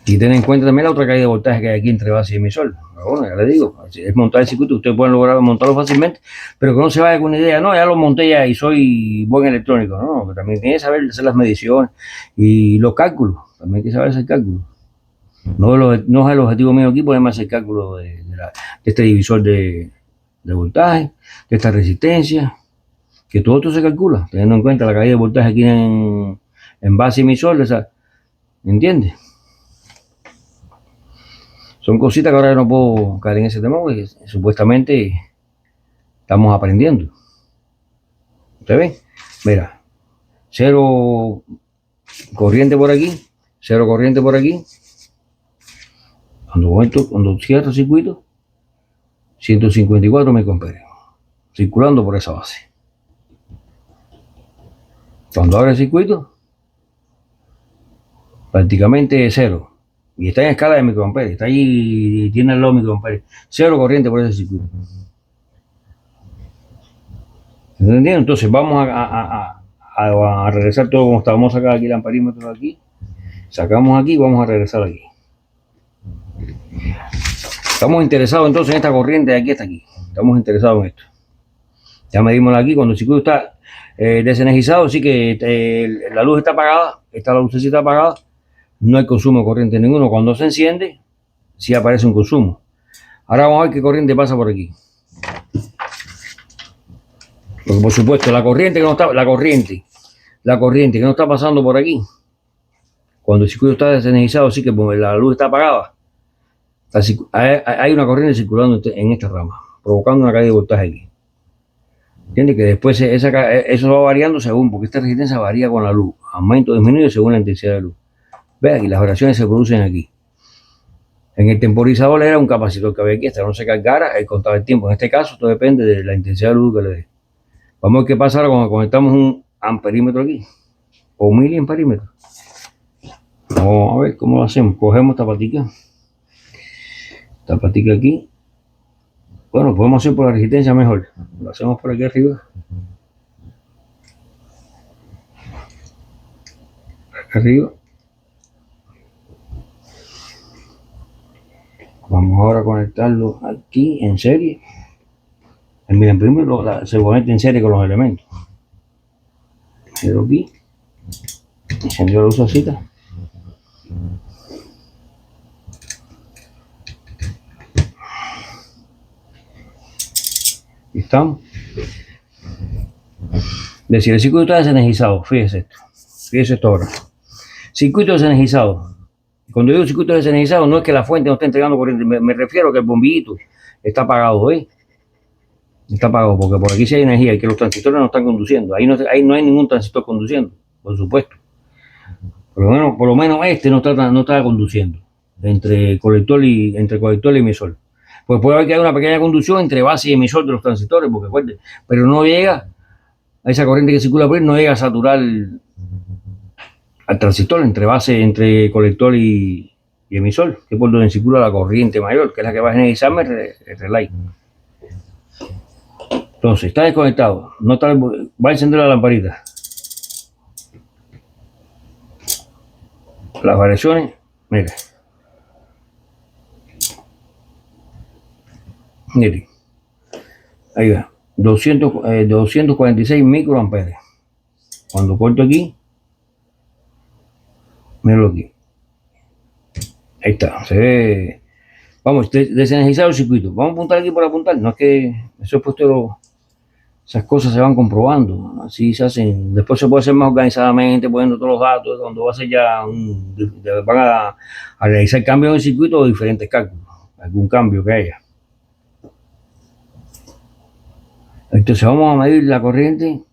Y ten en cuenta también la otra caída de voltaje que hay aquí entre base y emisor. Bueno, ya le digo, es montar el circuito, ustedes pueden lograr montarlo fácilmente, pero que no se vaya con una idea, no, ya lo monté ya y soy buen electrónico, no, que también tiene que saber hacer las mediciones y los cálculos, también hay que saber hacer cálculos. No es el objetivo mío aquí ponerme a hacer cálculos de este divisor de voltaje, de esta resistencia, que todo esto se calcula, teniendo en cuenta la caída de voltaje aquí en base y emisor, ¿entiendes? Son cositas que ahora yo no puedo caer en ese tema porque supuestamente estamos aprendiendo. ¿Usted ve? Mira, cero corriente por aquí, cero corriente por aquí. Cuando cierro el circuito, 154 microamperes, circulando por esa base. Cuando abre el circuito, prácticamente cero. Y está en escala de microamperes, está ahí, tiene al lado microamperes. Cero corriente por ese circuito. ¿Entendiendo? Entonces vamos a regresar todo como está. Vamos a sacar aquí el amperímetro de aquí. Sacamos aquí y vamos a regresar aquí. Estamos interesados entonces en esta corriente de aquí hasta aquí. Estamos interesados en esto. Ya medimos aquí. Cuando el circuito está desenergizado, así que la luz está apagada, esta lucecita apagada, no hay consumo de corriente ninguno. Cuando se enciende, sí aparece un consumo. Ahora vamos a ver qué corriente pasa por aquí. Porque por supuesto, la corriente que no está pasando por aquí, cuando el circuito está desenergizado, sí que la luz está apagada, hay una corriente circulando en esta rama, provocando una caída de voltaje aquí. ¿Entiendes? Que después eso va variando según, porque esta resistencia varía con la luz, aumento o disminuye según la intensidad de luz. Vean aquí, las variaciones se producen aquí. En el temporizador era un capacitor que había aquí, hasta no se cargara, él contaba el tiempo. En este caso, todo depende de la intensidad de luz que le dé. Vamos a ver qué pasa ahora cuando conectamos un amperímetro aquí, o miliamperímetro. Vamos a ver cómo lo hacemos. Cogemos esta patica aquí. Bueno, podemos hacer por la resistencia mejor. Lo hacemos por aquí arriba. Acá arriba. Vamos ahora a conectarlo aquí en serie. El miliamperímetro se conecta en serie con los elementos. Pero aquí, encendió la lucecita. Y estamos. Decir, el circuito está desenergizado. Fíjese esto ahora. Circuito desenergizado. Cuando digo circuito desenergizado, no es que la fuente no esté entregando corriente, me refiero a que el bombillito está apagado, ¿eh? Está apagado, porque por aquí sí hay energía y que los transistores no están conduciendo. Ahí no hay ningún transistor conduciendo, por supuesto. Por lo menos este no está conduciendo entre colector y emisor. Pues puede haber que haya una pequeña conducción entre base y emisor de los transistores, porque fuerte, pero no llega a esa corriente que circula por ahí, no llega a saturar al transistor entre colector y emisor, que es por donde circula la corriente mayor, que es la que va a energizarme el relay. Entonces, está desconectado, va a encender la lamparita. Las variaciones, mire, ahí va, 246 microamperes. Cuando corto aquí, míralo aquí. Ahí está, se ve. Vamos, desenergizado el circuito. Vamos a apuntar aquí por apuntar. No es que eso es puesto, esas cosas se van comprobando. Así se hacen. Después se puede hacer más organizadamente, poniendo todos los datos. Cuando va a ser van a realizar cambios en el circuito o diferentes cálculos. Algún cambio que haya. Entonces vamos a medir la corriente.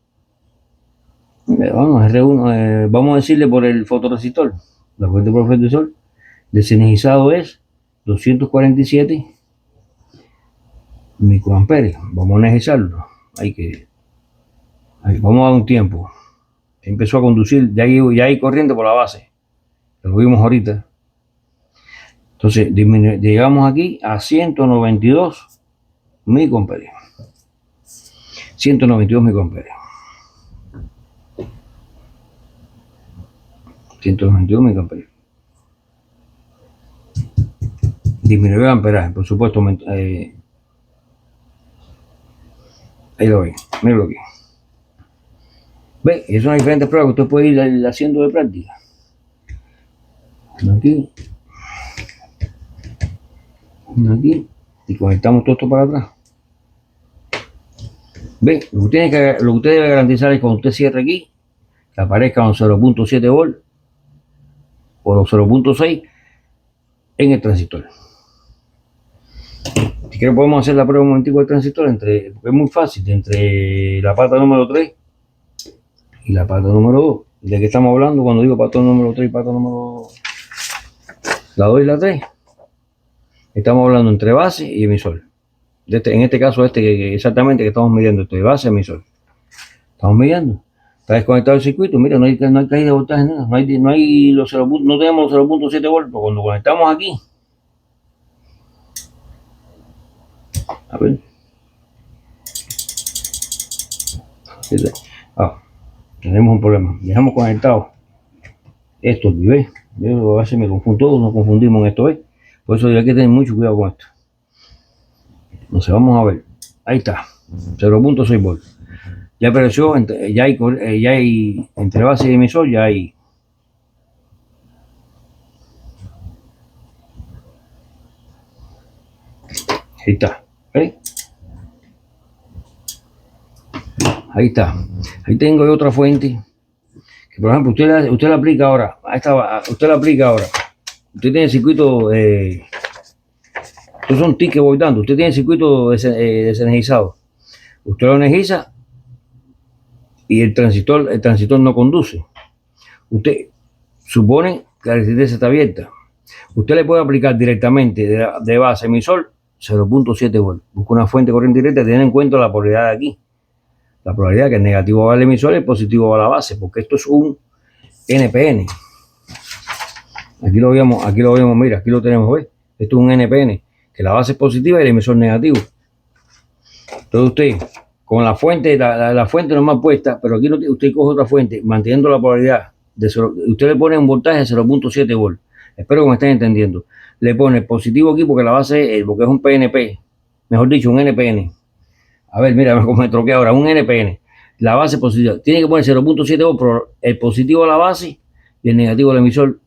Vamos, R1, vamos a decirle por el fotorresistor. La corriente por el fotorresistor desenergizado es 247 microamperes. Vamos a energizarlo. Vamos a dar un tiempo. Empezó a conducir, ya hay corriente por la base. Lo vimos ahorita. Entonces llegamos aquí a 192 microamperes. 192 microamperes. 192 miliamperios. Disminuyó el amperaje, por supuesto. Ahí lo ven, míralo aquí. Ve, esas son diferentes pruebas que usted puede ir haciendo de práctica. Aquí. Aquí. Y conectamos todo esto para atrás. Ve, lo que usted debe garantizar es cuando usted cierre aquí, que aparezcan los 0.7 volt o los 0.6 en el transistor. Si quieren podemos hacer la prueba un momentico del transistor, porque es muy fácil, entre la pata número 3 y la pata número 2. ¿De qué estamos hablando cuando digo pata número 3 y pata número 2? La 2 y la 3. Estamos hablando entre base y emisor. En este caso, exactamente que estamos midiendo esto, de base a emisor. Estamos midiendo. Está desconectado el circuito, mira, no hay caída de voltaje, nada. No tenemos los 0.7 voltios. Cuando conectamos aquí, a ver. Tenemos un problema. Dejamos conectado esto aquí, ¿ves? Yo a veces me confundo, nos confundimos en esto, ¿ves? Por eso hay que tener mucho cuidado con esto. Entonces vamos a ver. Ahí está. 0.6 voltios. Ya apareció, ya hay entre base y emisor, ya hay. Ahí está. ¿Ves? Ahí está. Ahí tengo otra fuente. Que por ejemplo, usted la aplica ahora. Usted la aplica ahora. Usted tiene el circuito. Estos son tickets que voy dando. Usted tiene el circuito desenergizado. Usted lo energiza y el transistor no conduce. Usted supone que la resistencia está abierta. Usted le puede aplicar directamente de base emisor 0.7 volts. Busca una fuente de corriente directa, teniendo en cuenta la polaridad de aquí. La probabilidad que el negativo va al emisor y el positivo va a la base, porque esto es un NPN. Aquí lo vemos, mira, aquí lo tenemos, ¿ves? Esto es un NPN, que la base es positiva y el emisor negativo. Entonces usted, con la fuente, la fuente normal puesta, pero aquí usted coge otra fuente, manteniendo la polaridad, usted le pone un voltaje de 0.7 volts. Espero que me estén entendiendo. Le pone positivo aquí porque la base, porque es un PNP, mejor dicho, un NPN. A ver, mira, me troqué ahora, un NPN. La base positiva. Tiene que poner 0.7 volts, pero el positivo a la base y el negativo al emisor.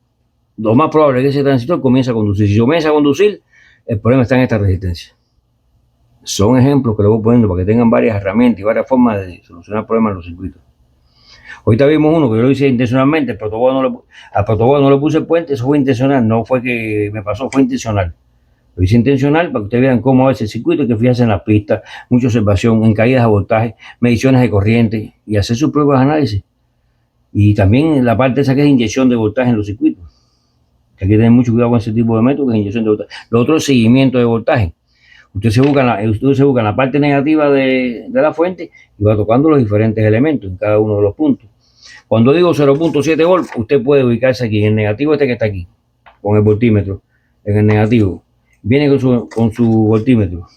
Lo más probable es que ese transistor comience a conducir. Si comienza a conducir, el problema está en esta resistencia. Son ejemplos que lo voy poniendo para que tengan varias herramientas y varias formas de solucionar problemas en los circuitos. Ahorita vimos uno que yo lo hice intencionalmente, al protocolo no le puse el puente, eso fue intencional, no fue que me pasó, fue intencional. Lo hice intencional para que ustedes vean cómo es el circuito, hay que fijarse en las pistas, mucha observación, en caídas de voltaje, mediciones de corriente y hacer sus pruebas de análisis. Y también la parte esa que es inyección de voltaje en los circuitos. Hay que tener mucho cuidado con ese tipo de método que es inyección de voltaje. Lo otro es seguimiento de voltaje. Usted se busca en la parte negativa de la fuente y va tocando los diferentes elementos en cada uno de los puntos. Cuando digo 0.7 volts, usted puede ubicarse aquí en el negativo que está aquí, con el voltímetro, en el negativo. Viene con su voltímetro.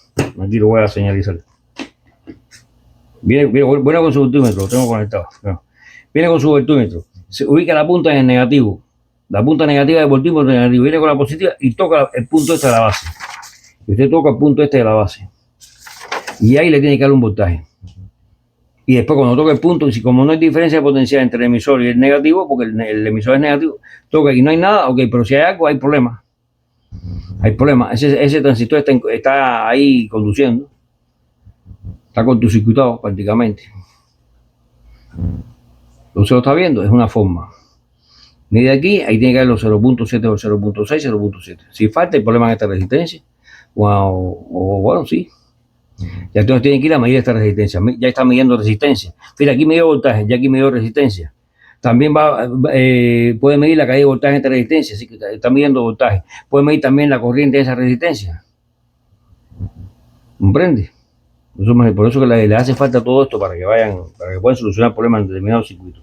Aquí lo voy a señalizar. Viene con su voltímetro, lo tengo conectado. No. Viene con su voltímetro. Se ubica la punta en el negativo. La punta negativa del voltímetro negativo. Viene con la positiva y toca el punto este de la base. Y usted toca el punto este de la base. Y ahí le tiene que dar un voltaje. Y después cuando toca el punto, y si como no hay diferencia de potencial entre el emisor y el negativo, porque el emisor es negativo, toca y no hay nada, ok, pero si hay algo, hay problema. Hay problema. Ese transistor está ahí conduciendo. Está cortocircuitado prácticamente. Entonces lo está viendo, es una forma. Mide aquí, ahí tiene que haber los 0.7 o 0.6, 0.7. Si falta el problema en esta resistencia, o bueno, sí. Ya entonces tiene que ir a medir esta resistencia. Ya está midiendo resistencia. Mira, aquí midió voltaje, ya aquí midió resistencia. También puede medir la caída de voltaje en esta resistencia, así que está midiendo voltaje. Puede medir también la corriente de esa resistencia. ¿Comprende? Por eso que le hace falta todo esto para que puedan solucionar problemas en determinados circuitos.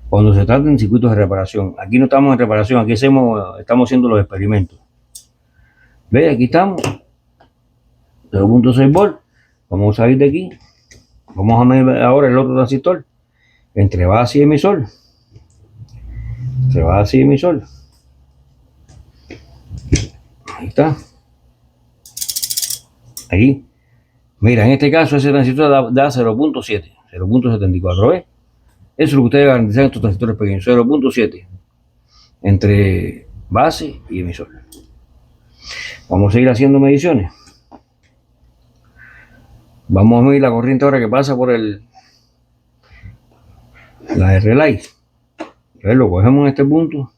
Cuando se trata de circuitos de reparación, aquí no estamos en reparación, aquí estamos haciendo los experimentos. ¿Ve? Aquí estamos. 0.6 volts. Vamos a salir de aquí. Vamos a medir ahora el otro transistor entre base y emisor. Se va así emisor. Ahí está. Aquí. Mira, en este caso ese transistor da 0.7, 0.74, ¿ves? Eso es lo que ustedes garantizan en estos transistores pequeños, 0.7 entre base y emisor. Vamos a seguir haciendo mediciones. Vamos a medir la corriente ahora que pasa por la relay. Lo cogemos en este punto,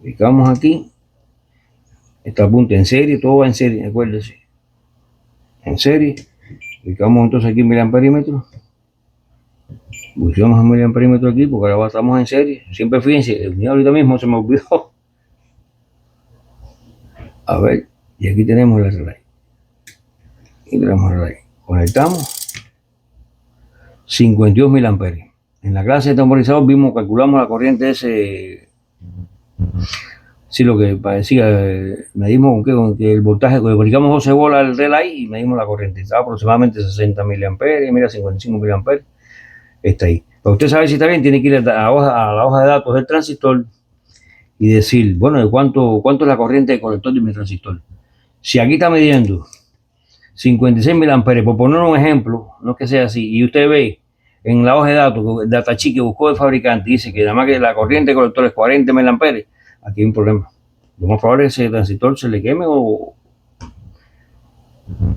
ubicamos aquí, este punto en serie, todo va en serie, acuérdense, en serie. Ubicamos entonces aquí miliamperímetro. Buscamos el miliamperímetro aquí porque ahora estamos en serie. Siempre fíjense, ahorita mismo se me olvidó. A ver, y aquí tenemos la relay. Y tenemos el relay. Conectamos 52 miliamperios. En la clase de temporizador vimos, calculamos la corriente ese. Sí, lo que parecía, medimos con que el voltaje, aplicamos 12 bolas al relay y medimos la corriente. Estaba aproximadamente 60 miliamperios, mira, 55 miliamperios. Está ahí. Para usted saber si está bien, tiene que ir a la hoja de datos del transistor y decir, bueno, ¿cuánto es la corriente de colector de mi transistor? Si aquí está midiendo 56 miliamperios, por poner un ejemplo, no es que sea así, y usted ve en la hoja de datos, datasheet que buscó el fabricante, dice que nada más que la corriente de colector es 40 miliamperios, aquí hay un problema. Lo más probable es que ese transistor se le queme o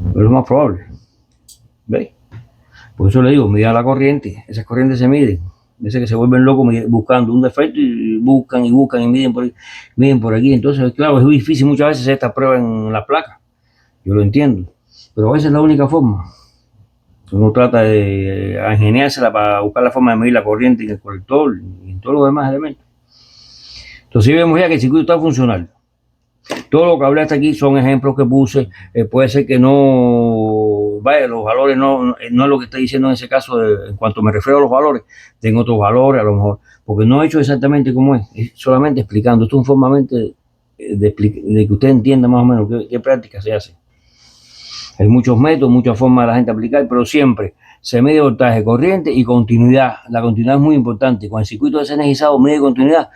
es lo más probable. ¿Veis? Por eso le digo, mida la corriente, esas corrientes se miden. Dice que se vuelven locos buscando un defecto y buscan y miden por aquí. Entonces, claro, es muy difícil muchas veces hacer esta prueba en la placa. Yo lo entiendo. Pero a veces es la única forma. Uno trata de ingeniársela para buscar la forma de medir la corriente en el colector y en todos los demás elementos. Entonces, vemos ya que el circuito está funcional. Todo lo que hablé hasta aquí son ejemplos que puse. Puede ser que no, vaya, los valores no es lo que está diciendo en ese caso, en cuanto me refiero a los valores, tengo otros valores a lo mejor, porque no he hecho exactamente como es solamente explicando. Esto es un formamente de que usted entienda más o menos qué práctica se hace. Hay muchos métodos, muchas formas de la gente aplicar, pero siempre se mide voltaje, corriente y continuidad. La continuidad es muy importante. Con el circuito desenergizado mide continuidad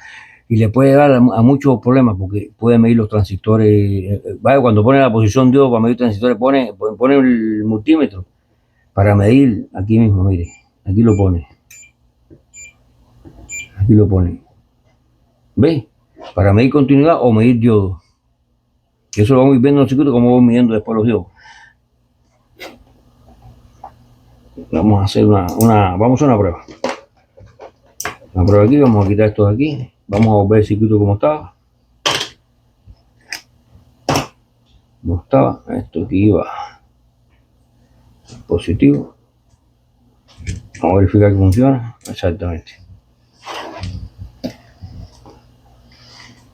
y le puede dar a muchos problemas porque puede medir los transistores. Vaya, cuando pone la posición de para medir transistores, pone el multímetro para medir aquí mismo, mire, aquí lo pone. Aquí lo pone. ¿Ve? Para medir continuidad o medir diodo. Eso lo vamos a ir viendo en el circuito como vamos midiendo después los diodos. Vamos a hacer vamos a hacer una prueba. Una prueba aquí, vamos a quitar esto de aquí. Vamos a ver el circuito como estaba. Como estaba, esto aquí iba positivo. Vamos a verificar que funciona exactamente.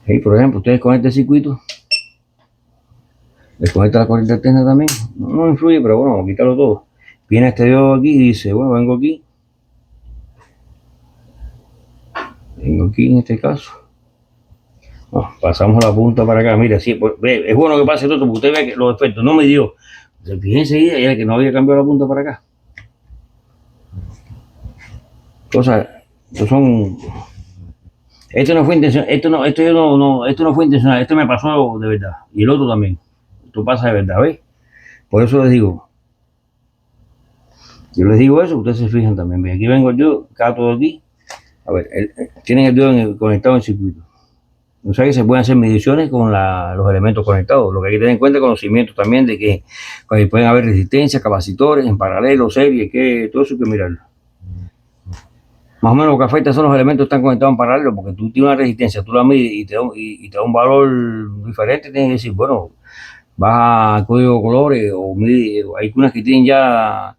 Y por ejemplo, ustedes con este circuito, les conecta la corriente alterna también. No influye, pero bueno, vamos a quitarlo todo. Viene este diodo aquí y dice, bueno, vengo aquí en este caso. Pasamos la punta para acá. Mira, sí, pues, es bueno que pase todo, porque usted ve que los efectos no me dio. Fíjense ahí, era que no había cambiado la punta para acá. Cosas, esto son. Esto no fue intencional, esto no fue intencional, esto me pasó de verdad. Y el otro también. Esto pasa de verdad, ¿ves? Por eso les digo. Yo les digo eso, ustedes se fijan también. Bien, aquí vengo yo, cato aquí. A ver, tienen el dedo conectado en el circuito. O sea que se pueden hacer mediciones con los elementos conectados. Lo que hay que tener en cuenta es conocimiento también de que pueden haber resistencias, capacitores en paralelo, series, que todo eso hay que mirarlo. Más o menos lo que afecta son los elementos que están conectados en paralelo, porque tú tienes una resistencia, tú la mides y te da un valor diferente. Tienes que decir, bueno, vas al código de colores o hay unas que tienen ya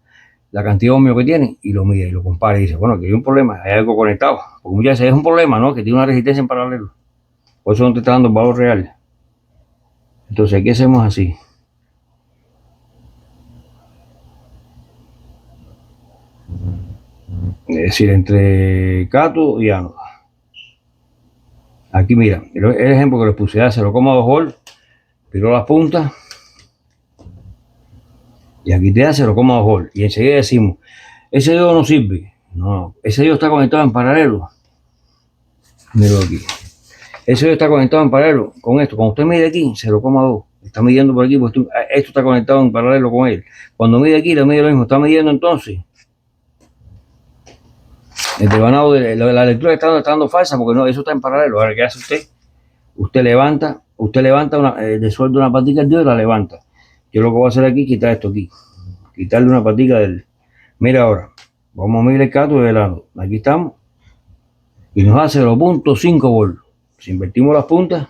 la cantidad de ohmios que tienen y lo mide y lo compara y dice, bueno, aquí hay un problema, hay algo conectado. Porque muchas veces es un problema, ¿no? Que tiene una resistencia en paralelo. Por eso no te está dando el valor real. Entonces, ¿qué hacemos así? Es decir, entre cátodo y ánodo. Aquí mira, el ejemplo que les puse, a 0,2 volt, tiro las puntas y aquí te da 0,2 volt. Y enseguida decimos, ese diodo no sirve. No, ese diodo está conectado en paralelo. Míralo aquí. Eso está conectado en paralelo con esto. Cuando usted mide aquí, 0,2. Está midiendo por aquí, pues esto está conectado en paralelo con él. Cuando mide aquí, le mide lo mismo. Está midiendo entonces. El devanado de la lectura está dando falsa porque no, eso está en paralelo. Ahora, ¿qué hace usted? Usted levanta suelda una patica al dedo y la levanta. Yo lo que voy a hacer aquí es quitar esto aquí. Quitarle una patica del. Mira ahora. Vamos a medir el cato de lado. Aquí estamos. Y nos hace 0.5 volts. Si invertimos las puntas.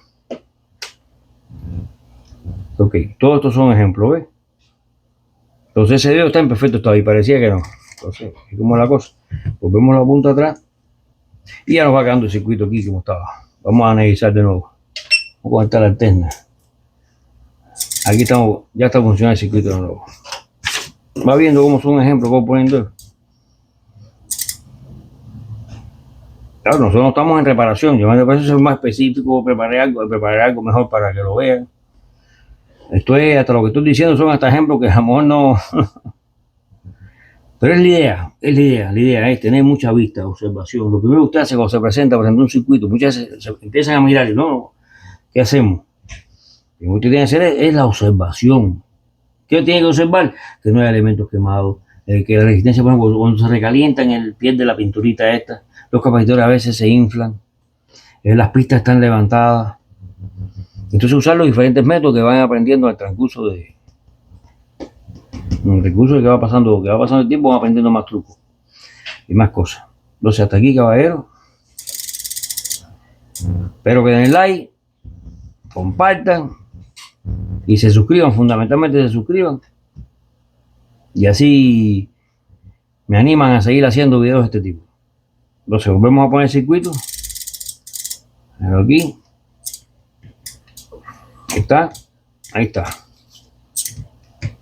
Ok, todos estos son ejemplos, ¿ves? Entonces ese dedo está en perfecto estado y parecía que no. Entonces, ¿cómo es la cosa? Volvemos la punta atrás y ya nos va quedando el circuito aquí como estaba. Vamos a analizar de nuevo. Vamos a conectar la alterna. Aquí estamos, ya está funcionando el circuito de nuevo. Va viendo cómo son ejemplos, cómo poniendo. Claro, nosotros no estamos en reparación. Yo me parece ser más específico, preparé algo mejor para que lo vean. Esto es, hasta lo que estoy diciendo son hasta ejemplos que a lo mejor no. Pero es la idea es tener mucha vista, observación. Lo primero que usted hace cuando se presenta, por ejemplo, un circuito, muchas veces se empiezan a mirar y no, ¿qué hacemos? Lo que usted tiene que hacer es la observación. ¿Qué tiene que observar? Que no hay elementos quemados, que la resistencia, por ejemplo, cuando se recalienta en el piel de la pinturita esta, los capacitores a veces se inflan, las pistas están levantadas. Entonces usar los diferentes métodos que van aprendiendo al transcurso de un recurso que va pasando el tiempo, van aprendiendo más trucos y más cosas. Entonces hasta aquí, caballeros. Espero que den like, compartan y se suscriban, fundamentalmente se suscriban. Y así me animan a seguir haciendo videos de este tipo. Entonces volvemos a poner el circuito. Pero aquí está, ahí está.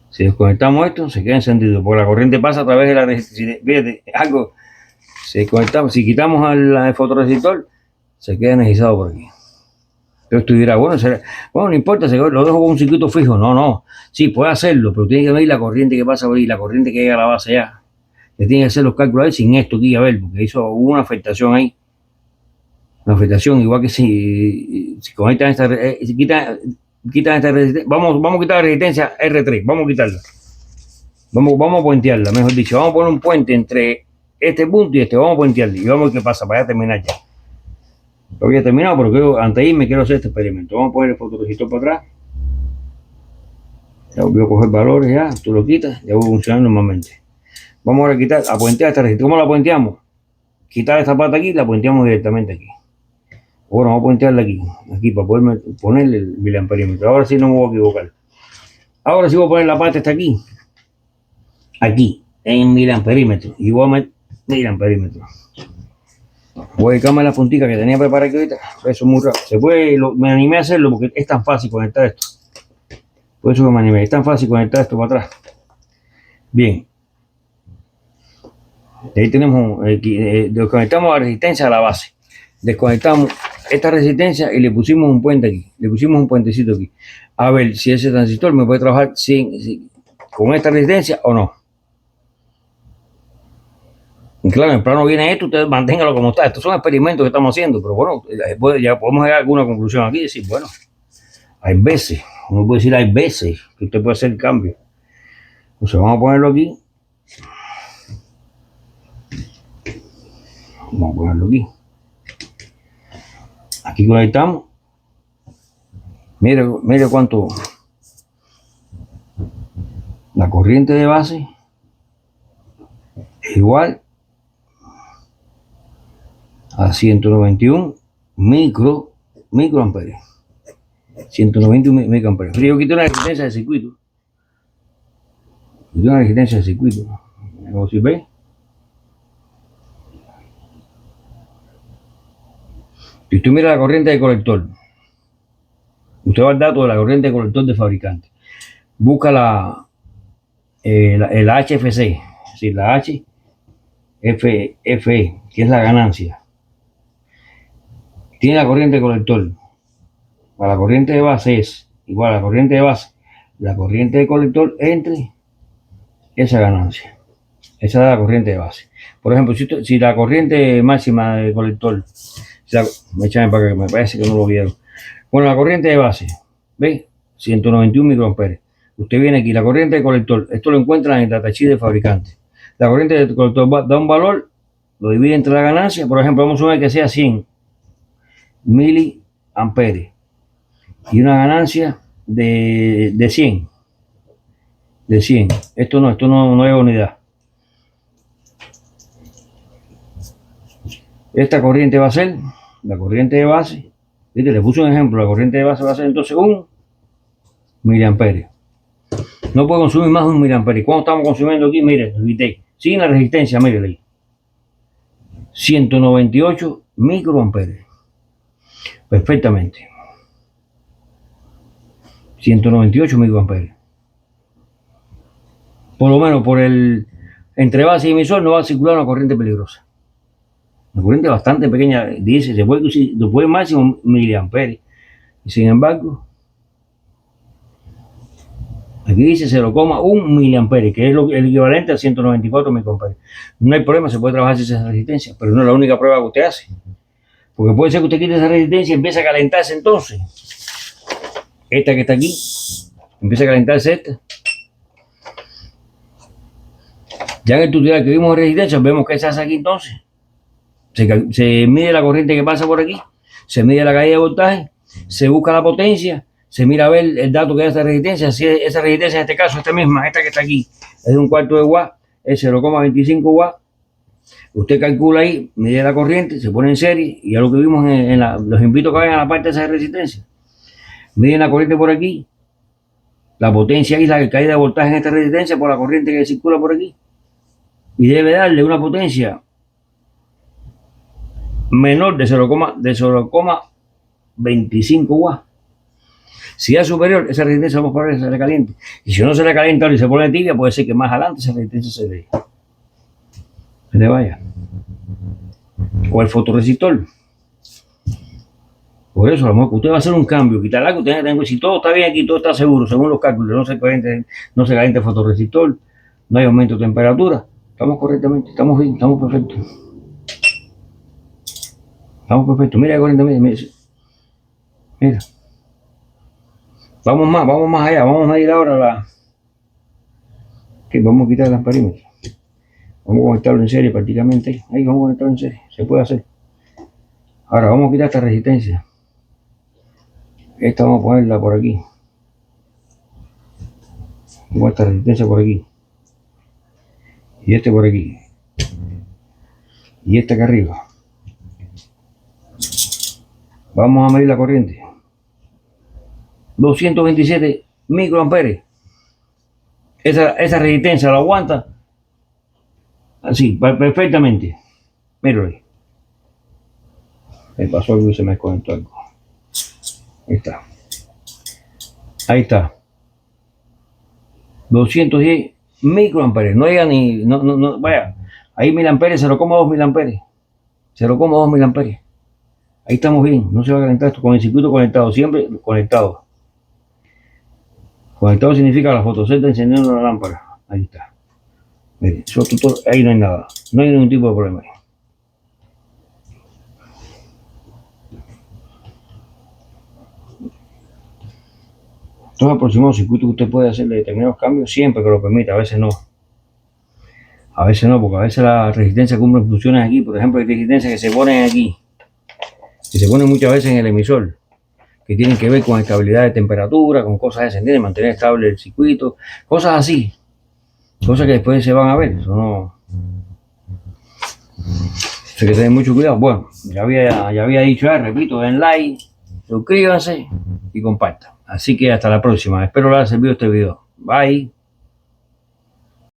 Si desconectamos esto, se queda encendido, porque la corriente pasa a través de la resistencia. Fíjate, algo, si quitamos al fotorresistor, se queda energizado por aquí. Pero esto dirá, bueno, no importa, lo dejo con un circuito fijo. No, sí, puede hacerlo, pero tiene que ver la corriente que pasa por ahí, la corriente que llega a la base ya. Le tiene que hacer los cálculos ahí sin esto aquí, a ver, porque hubo una afectación ahí. Una afectación, igual que si conectan quitan esta resistencia. Vamos a quitar la resistencia R3, vamos a quitarla. Vamos a puentearla, mejor dicho. Vamos a poner un puente entre este punto y este. Vamos a puentearla y vamos a ver qué pasa para ya terminar ya. Lo había terminado, pero antes de irme quiero hacer este experimento. Vamos a poner el fotorresistor para atrás. Ya volvió a coger valores ya. Tú lo quitas, ya va a funcionar normalmente. Vamos ahora a puentear esta resistencia. ¿Cómo la puenteamos? Quitar esta pata aquí y la puenteamos directamente aquí. Ahora vamos a puentearla aquí para poder ponerle el miliamperímetro. Ahora sí no me voy a equivocar. Ahora sí voy a poner la parte esta aquí en miliamperímetro y voy a meter miliamperímetro. Voy a dedicarme a la puntica que tenía preparada aquí ahorita. Eso es muy rápido. Me animé a hacerlo porque es tan fácil conectar esto. Por eso que me animé. Es tan fácil conectar esto para atrás. Bien. Ahí tenemos, desconectamos la resistencia a la base. Desconectamos esta resistencia y le pusimos un puente aquí. Le pusimos un puentecito aquí. A ver si ese transistor me puede trabajar con esta resistencia o no. Y claro, en plano viene esto, ustedes manténganlo como está. Estos son experimentos que estamos haciendo, pero bueno, ya podemos llegar a alguna conclusión aquí y decir, bueno, hay veces, uno puede decir hay veces que usted puede hacer el cambio. Entonces vamos a ponerlo aquí. Vamos a ponerlo aquí. Aquí conectamos. Mire cuánto la corriente de base es igual a 191 microamperes. 191 microamperes. Pero yo quito una resistencia del circuito. Como si ve. Si usted mira la corriente de colector, usted va al dato de la corriente de colector de fabricante. Busca el HFC, es decir, la HFE, que es la ganancia. Tiene la corriente de colector. Para la corriente de base es igual a la corriente de base. La corriente de colector entre esa ganancia. Esa es la corriente de base. Por ejemplo, si la corriente máxima de colector Échame para acá, que me parece que no lo vieron. Bueno, la corriente de base, ¿ves? 191 microamperes. Usted viene aquí, la corriente de colector, esto lo encuentran en el datasheet del fabricante. La corriente de colector da un valor, lo divide entre la ganancia, por ejemplo, vamos a suponer que sea 100 miliamperes y una ganancia de 100. De 100. Esto no es unidad. Esta corriente va a ser la corriente de base. ¿Viste? Le puse un ejemplo. La corriente de base va a ser entonces 1 miliamperes. No puede consumir más de 1 miliamperes. ¿Cuánto estamos consumiendo aquí? Mire, evité. Sin la resistencia, mire, 198 microamperes. Perfectamente. 198 microamperes. Por lo menos por el entre base y emisor no va a circular una corriente peligrosa. Una corriente bastante pequeña, dice, se puede máximo miliamperes. Y sin embargo, aquí dice 0,1 miliamperes, que es el equivalente a 194 microamperes. No hay problema, se puede trabajar sin esa resistencia, pero no es la única prueba que usted hace. Porque puede ser que usted quite esa resistencia y empiece a calentarse entonces. Esta que está aquí, empieza a calentarse esta. Ya en el tutorial que vimos de resistencia, vemos que se hace aquí entonces. Se mide la corriente que pasa por aquí, se mide la caída de voltaje, se busca la potencia, se mira a ver el dato que da esta resistencia. Si esa resistencia en este caso, esta misma, esta que está aquí, es de 1/4 de watt, es 0,25 watt. Usted calcula ahí, mide la corriente, se pone en serie, y ya lo que vimos los invito a que vayan a la parte de esa resistencia. Miden la corriente por aquí, la potencia y la caída de voltaje en esta resistencia por la corriente que circula por aquí. Y debe darle una potencia menor de 0,25 watts. Si es superior, esa resistencia vamos a poner que se le caliente. Y si no se le calienta y se pone tibia, puede ser que más adelante esa resistencia se le vaya. O el fotorresistor. Por eso, a lo mejor usted va a hacer un cambio, quitar algo, si todo está bien aquí, todo está seguro, según los cálculos, no se caliente el fotorresistor, no hay aumento de temperatura. Estamos correctamente, estamos bien, estamos perfectos. Estamos perfectos. Mira, mira. Vamos más allá, vamos a ir ahora vamos a quitar las parímetros. Vamos a conectarlo en serie prácticamente. Ahí vamos a conectarlo en serie, se puede hacer. Ahora vamos a quitar esta resistencia. Esta vamos a ponerla por aquí. Vamos a esta resistencia por aquí. Y este por aquí. Y este acá arriba. Vamos a medir la corriente. 227 microamperes. Esa resistencia la aguanta así, perfectamente. Míralo ahí. Me pasó algo y se me desconectó algo. Ahí está. Ahí está. 210 microamperes. No llega ni. No, vaya. Ahí miliamperes, 0,2 miliamperes. 0,2 miliamperes. Ahí estamos bien. No se va a calentar esto con el circuito conectado. Siempre conectado. Conectado significa la fotocelda encendiendo la lámpara. Ahí está. Miren, ahí no hay nada. No hay ningún tipo de problema. Estos aproximados circuitos que usted puede hacer de determinados cambios siempre que lo permita. A veces no. A veces no, porque a veces la resistencia cumple funciones aquí. Por ejemplo, hay resistencias que se ponen aquí. Que se ponen muchas veces en el emisor. Que tienen que ver con estabilidad de temperatura, con cosas de encendido, mantener estable el circuito, cosas así, cosas que después se van a ver. Eso no. Hay que tener mucho cuidado. Bueno, ya había dicho, repito, den like, suscríbanse y compartan. Así que hasta la próxima. Espero les haya servido este video. Bye.